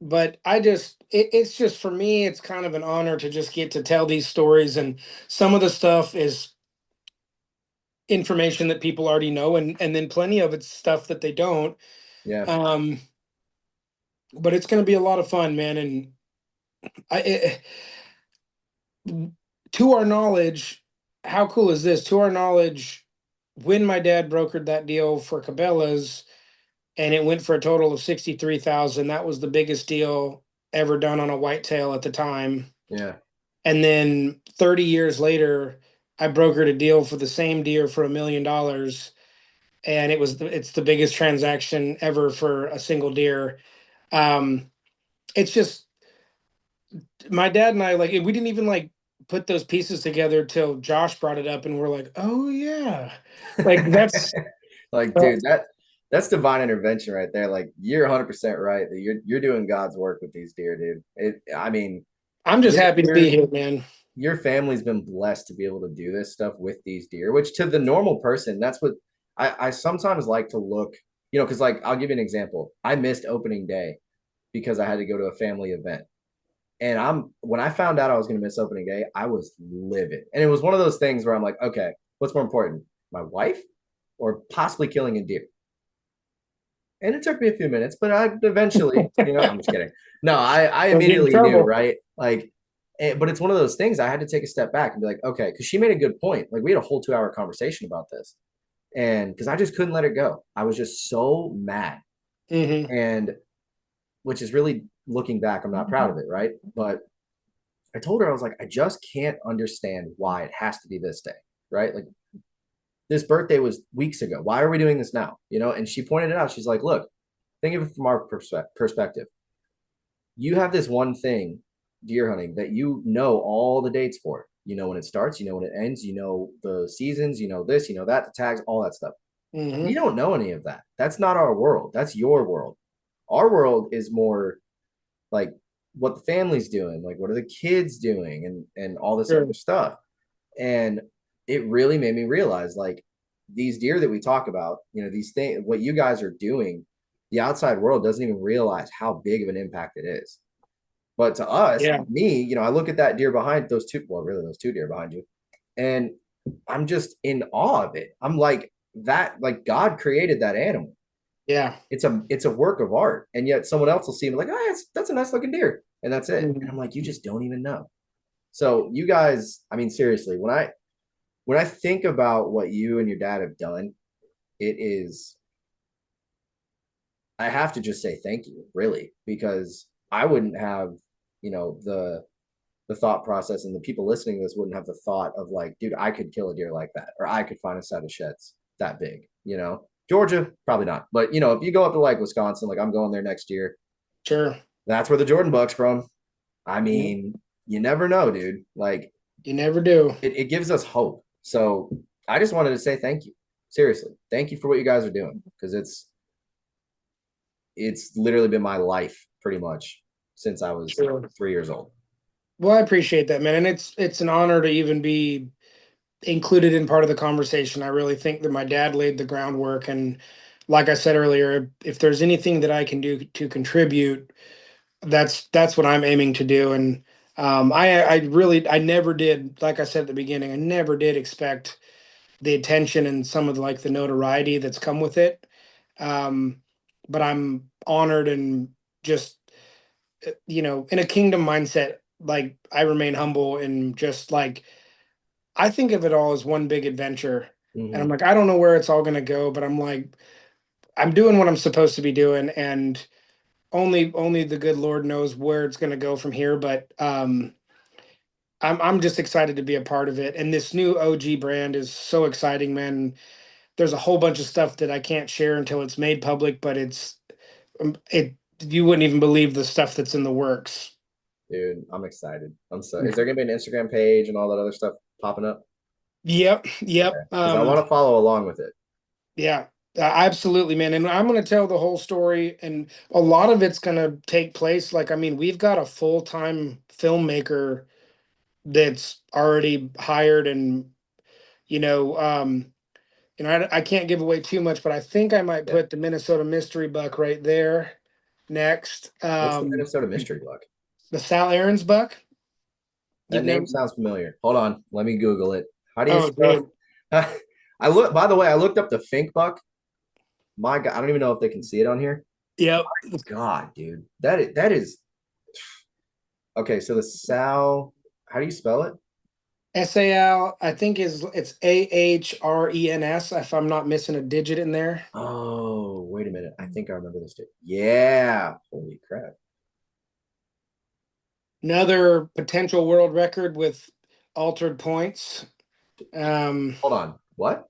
but it's just for me, it's kind of an honor to just get to tell these stories, and some of the stuff is information that people already know, and then plenty of it's stuff that they don't. Yeah. Um, but it's going to be a lot of fun, man. And to our knowledge, how cool is this? To our knowledge, when my dad brokered that deal for Cabela's, and it went for a total of 63,000, that was the biggest deal ever done on a whitetail at the time. Yeah. And then 30 years later, I brokered a deal for the same deer for $1 million, and it's the biggest transaction ever for a single deer. Um, it's just my dad and I like we didn't even like put those pieces together till Josh brought it up, and we're like, oh yeah, like that's Like, uh, dude, that's divine intervention right there. Like, you're 100% right that you're doing God's work with these deer, dude. I mean, I'm just your happy to be your here, man. your family's been blessed to be able to do this stuff with these deer, which to the normal person, that's what I sometimes like to look, because like I'll give you an example. I missed opening day because I had to go to a family event. And when I found out I was going to miss opening day, I was livid. And it was one of those things where I'm like, okay, what's more important, my wife or possibly killing a deer? And it took me a few minutes, but I eventually, I'm just kidding. No, I Don't get in immediately knew, trouble. right? Like, but it's one of those things I had to take a step back and be like, okay, because she made a good point. Like, we had a whole 2-hour conversation about this. And because I just couldn't let it go. I was just so mad. Hmm. And which is really looking back, I'm not proud of it, right? But I told her, I was like, I just can't understand why it has to be this day, right? Like, this birthday was weeks ago. Why are we doing this now? And she pointed it out. She's like, look, think of it from our perspective. You have this one thing, deer hunting, that you know all the dates for. You know when it starts, you know when it ends, you know the seasons, you know this, you know that, the tags, all that stuff. We Hmm. don't know any of that. That's not our world. That's your world. Our world is more like what the family's doing, like what are the kids doing, and all this other Sure. stuff. And it really made me realize, like, these deer that we talk about, these things, what you guys are doing, the outside world doesn't even realize how big of an impact it is. But to us, Yeah. me, I look at that deer behind those two, well, really those two deer behind you, and I'm just in awe of it. I'm like, that, like, God created that animal. Yeah. It's a work of art, and yet someone else will see him like, oh, that's a nice looking deer, and that's it. And Mhm. I'm like, you just don't even know. So you guys, I mean, seriously, when I think about what you and your dad have done, it is, I have to just say thank you, really, because I wouldn't have, the thought process, and the people listening to this wouldn't have the thought of like, dude, I could kill a deer like that, or I could find a set of sheds that big. You know, Georgia, probably not. But, if you go up to like Wisconsin, like I'm going there next year, Sure. that's where the Jordan Buck's from. I Yep. mean, you never know, dude. Like You never do. it gives us hope. So I just wanted to say thank you. Seriously. Thank you for what you guys are doing because it's literally been my life pretty much since I was Sure. 3 years old. Well, I appreciate that, man. And it's an honor to even be included in part of the conversation. I really think that my dad laid the groundwork. And like I said earlier, if there's anything that I can do to contribute, that's what I'm aiming to do. And I really I never did, like I said at the beginning, I never did expect the attention and some of like the notoriety that's come with it. Um, but I'm honored and just in a kingdom mindset. Like I remain humble and just like I think of it all as one big adventure. And I'm Mm-hmm. like, I don't know where it's all going to go, but I'm like, I'm doing what I'm supposed to be doing, and only the good Lord knows where it's going to go from here. But I'm just excited to be a part of it. And this new OG brand is so exciting, man. There's a whole bunch of stuff that I can't share until it's made public, but it you wouldn't even believe the stuff that's in the works. Dude, I'm excited. Is there gonna be an Instagram page and all that other stuff popping up? Yep, yep. Okay. Because I want to follow along with it. Yeah, absolutely, man. And I'm going to tell the whole story, and a lot of it's going to take place. Like, I mean, we've got a full-time filmmaker that's already hired, and you know, um, I can't give away too much, but I think I might Yeah. put the Minnesota Mystery Buck right there next. What's the Minnesota Mystery Buck? The Sal Aaron's buck. That You've name never? sounds familiar. Hold on, let me Google it. How do you Oh, spell? dude. I look. By the way, I looked up the Fink Buck. My God, I don't even know if they can see it on here. Yep. God, dude, that is okay. So the Sal, how do you spell it? Sal, I think it's Ahrens. If I'm not missing a digit in there. Oh, wait a minute. I think I remember this too. Yeah. Holy crap. Another potential world record with altered points. Um, Hold on. What?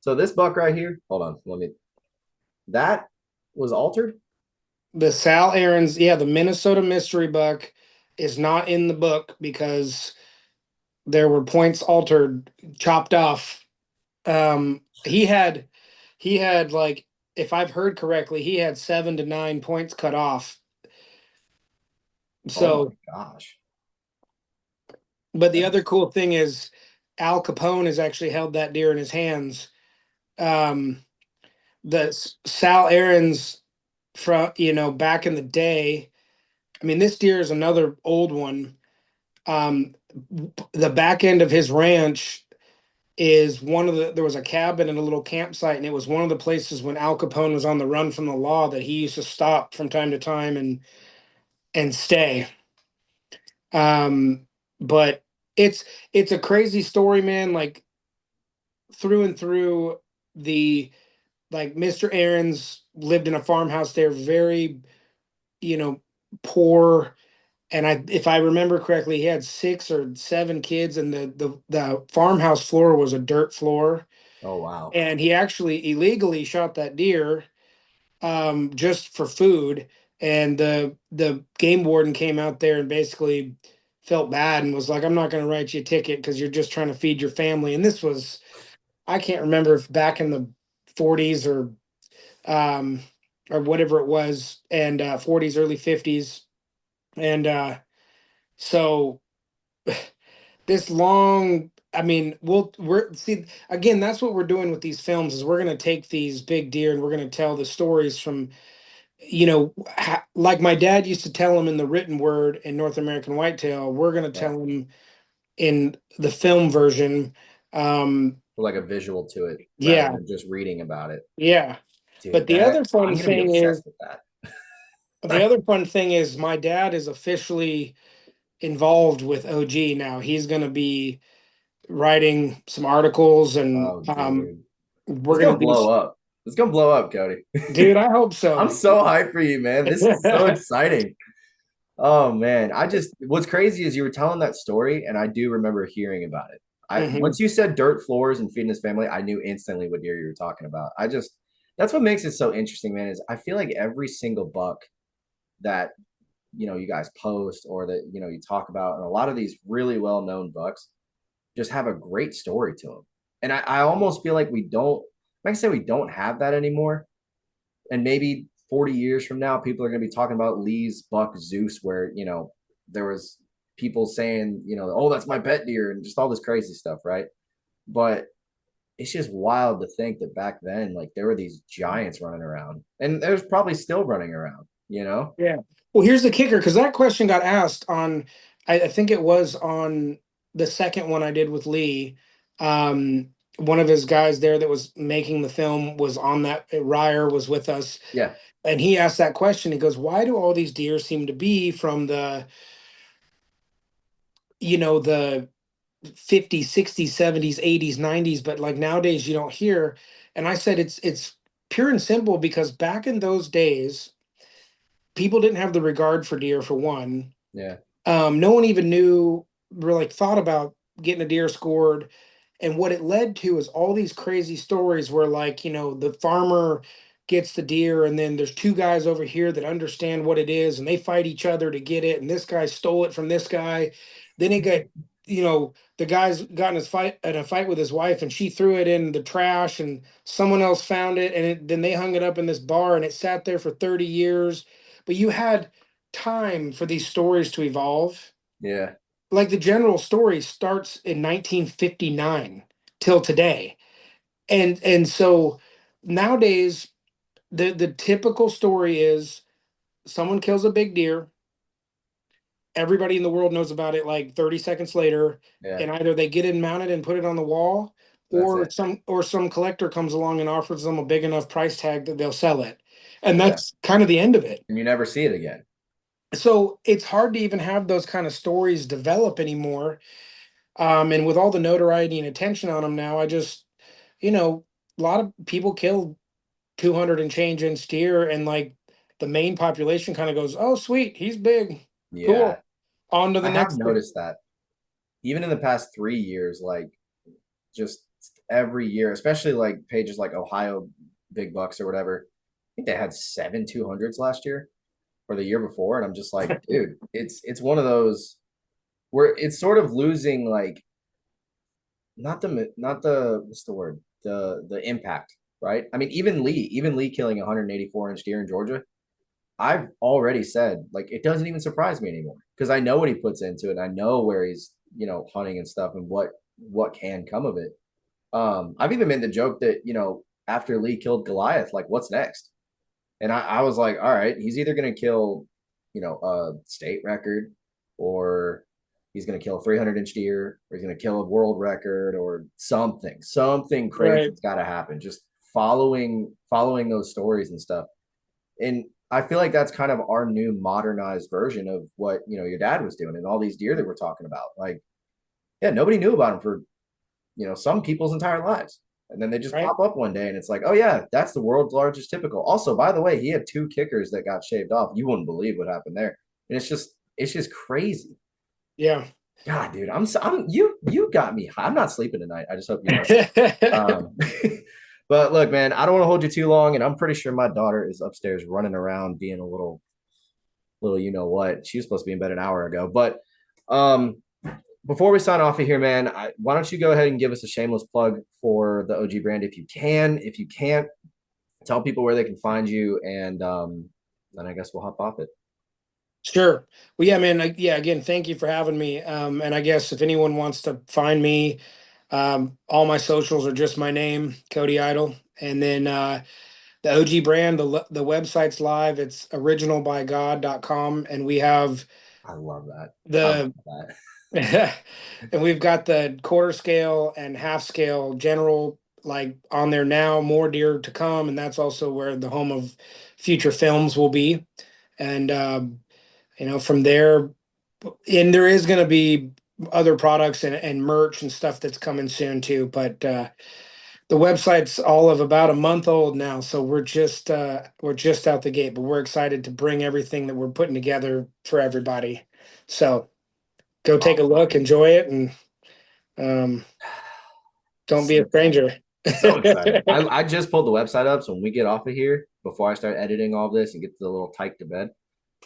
So this buck right here. Hold on. That was altered. the Sal Aaron's, yeah, the Minnesota Mystery Buck is not in the book because there were points altered, chopped off. He had like, if I've heard correctly, he had 7 to 9 points cut off. Oh my So, gosh. but the other That's cool thing is Al Capone has actually held that deer in his hands. Um, the Sal Aaron's from back in the day. I mean, this deer is another old one. Um, the back end of his ranch is there was a cabin and a little campsite, and it was one of the places when Al Capone was on the run from the law that he used to stop from time to time and stay. But it's it's a crazy story, man. Like through and through, the like Mr. Aaron's lived in a farmhouse there, very you know poor. And if I remember correctly, he had 6 or 7 kids, and the farmhouse floor was a dirt floor. oh wow. And he actually illegally shot that deer, just for food. And the game warden came out there and basically felt bad and was like, "I'm not going to write you a ticket because you're just trying to feed your family." And this was, I can't remember if back in the 40s um, or whatever it was, and 40s, early 50s, and so this long, I mean, we're see again, that's what we're doing with these films is we're going to take these big deer and we're going to tell the stories from like my dad used to tell them in the written word in North American Whitetail. We're going to Yeah. tell them in the film version. um Like a visual to it rather yeah, than just reading about it. yeah. Dude, But the that other fun I'm gonna be thing is obsessed with the that. other fun thing is my dad is officially involved with OG now. He's going to be writing some articles, and Oh, dude. we're It's going gonna to be. blow up. It's gonna blow up, Cody. Dude, I hope I'm so. so hyped for you, man. This is so exciting. Oh man. What's crazy is you were telling that story and I do remember hearing about it. Mhm. Once you said dirt floors and feeding his family, I knew instantly what deer you were talking about. That's what makes it so interesting, man, is I feel like every single buck that you guys post or that you talk about, and a lot of these really well-known bucks just have a great story to them. And I almost feel like we don't, like I said, we don't have that anymore. And maybe 40 years from now, people are going to be talking about Lee's buck Zeus, where, there was people saying, oh, that's my pet deer and just all this crazy stuff, right? But it's just wild to think that back then, like there were these giants running around and there's probably still running around. Yeah. Well, here's the kicker, because that question got asked on, I think it was on the second one I did with Lee. One of his guys there that was making the film was on that. Ryer was with us, Yeah. and he asked that question. He goes, "Why do all these deer seem to be from the 50s, 60s, 70s, 80s, 90s, but like nowadays you don't hear?" And I said it's pure and simple because back in those days, people didn't have the regard for deer for one. Yeah. No one even knew or like thought about getting a deer scored. And what it led to is all these crazy stories where, like, the farmer gets the deer, and then there's two guys over here that understand what it is, and they fight each other to get it. And this guy stole it from this guy. Then the guy's got in a fight with his wife, and she threw it in the trash, and someone else found it, and then they hung it up in this bar, and it sat there for 30 years. But you had time for these stories to evolve. Yeah. Like the general story starts in 1959 till today. And so nowadays the typical story is someone kills a big deer, everybody in the world knows about it like 30 seconds later, Yeah. and either they get it mounted and put it on the wall, That's or it. some collector comes along and offers them a big enough price tag that they'll sell it. And Yeah. that's kind of the end of it. And you never see it again. So it's hard to even have those kind of stories develop anymore. And with all the notoriety and attention on them now, you know, a lot of people kill 200 and change inch deer, and like the main population kind of goes, "Oh, sweet, he's big, Yeah. cool." On to the I have next thing. noticed that even in the past 3 years, like just every year, especially like pages like Ohio Big Bucks or whatever. I think they had 7 200s last year or the year before. And I'm just like, dude, it's one of those where it's sort of losing like not the what's the word? The impact, right? I mean, even Lee killing 184-inch deer in Georgia, I've already said like it doesn't even surprise me anymore because I know what he puts into it. And I know where he's hunting and stuff and what can come of it. I've even made the joke that after Lee killed Goliath, like what's next? And I was like, all right, he's either gonna kill a state record, or he's gonna kill a 300-inch deer, or he's gonna kill a world record, or something Right. crazy's got to happen. Just following those stories and stuff. And I feel like that's kind of our new modernized version of what your dad was doing and all these deer that we're talking about. Like, yeah, nobody knew about him for some people's entire lives. And then they just Right. pop up one day and it's like, oh yeah, that's the world's largest typical. Also, by the way, he had two kickers that got shaved off. You wouldn't believe what happened there. And it's just crazy. Yeah. God, dude, you got me. I'm not sleeping tonight. I just hope you know. Um, but look, man, I don't want to hold you too long, and I'm pretty sure my daughter is upstairs running around being a little you know what. She was supposed to be in bed an hour ago. But um before we sign off of here, man, why don't you go ahead and give us a shameless plug for the OG brand if you can. If you can't, tell people where they can find you, and then I guess we'll hop off it. Sure. Well, yeah, man. Yeah, again, thank you for having me. And I guess if anyone wants to find me, all my socials are just my name, Cody Idol. And then the OG brand, the website's live. It's originalbygod.com. And we have I love that. I love the that. and we've got the quarter scale and half scale general like on there now, more deer to come. And that's also where the home of future films will be. And from there, and there is going to be other products and merch and stuff that's coming soon too. But the website's all of about a month old now, so we're just out the gate. But we're excited to bring everything that we're putting together for everybody. So go take a Awesome. look, enjoy it, and Don't be a stranger. So excited. I just pulled the website up. So when we get off of here, before I start editing all this and get the little tyke to bed,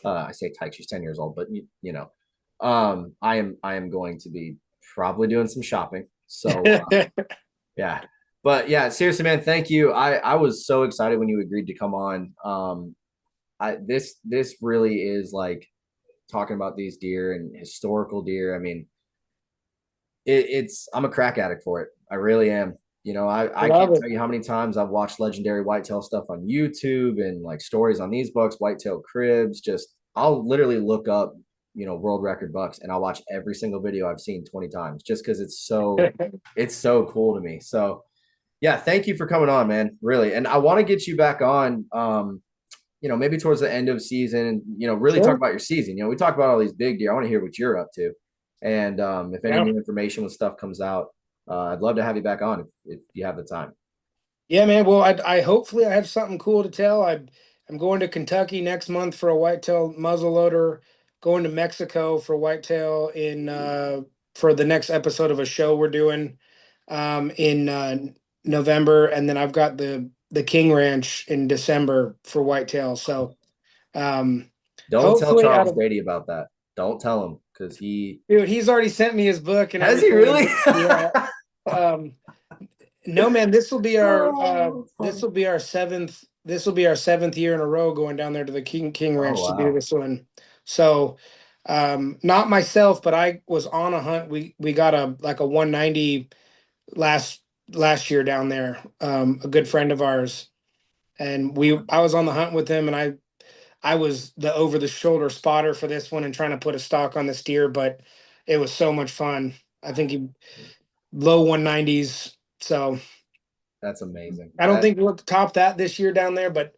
I say tyke, she's 10 years old, but you know, I am going to be probably doing some shopping. So yeah. But yeah, seriously, man, thank you. I was so excited when you agreed to come on. This really is like talking about these deer and historical deer. I mean, it's I'm a crack addict for it. I really am. You know, I Love can't it. tell you how many times I've watched legendary whitetail stuff on YouTube and like stories on these bucks, whitetail cribs. Just I'll literally look up, world record bucks and I'll watch every single video I've seen 20 times just because it's so cool to me. So yeah, thank you for coming on, man. Really. And I want to get you back on maybe towards the end of season and really talk Sure. about your season. We talk about all these big deer. I want to hear what you're up to. And if any Yeah. new information with stuff comes out, I'd love to have you back on if you have the time. Yeah, man. Well, I hopefully I have something cool to tell. I'm going to Kentucky next month for a whitetail muzzleloader. Going to Mexico for whitetail in for the next episode of a show we're doing in November, and then I've got the King Ranch in December for whitetail. So Don't tell hopefully, Charles Grady about that. Don't tell him because dude, he's already sent me his book and has he everything. really? Yeah. No, man, this will be our Oh, this funny. will be our seventh year in a row going down there to the King Oh Ranch to do wow. this one. So not myself, but I was on a hunt. We got a 190 last year down there. A good friend of ours. And I was on the hunt with him, and I was the over the shoulder spotter for this one and trying to put a stock on this deer, but it was so much fun. I think he low 190s. So That's amazing. I don't think we'll top that this year down there, but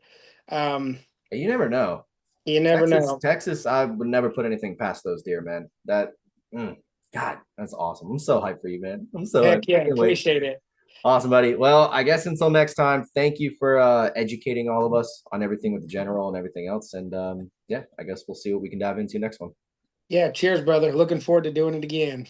um, You never know. you never Texas, know. Texas, I would never put anything past those deer, man. God, that's awesome. I'm so hyped for you, man. I'm so hyped. Heck I yeah, can't wait. appreciate it. Awesome, buddy. Well, I guess until next time, thank you for educating all of us on everything with the general and everything else. And yeah, I guess we'll see what we can dive into next one. Yeah, cheers, brother. Looking forward to doing it again.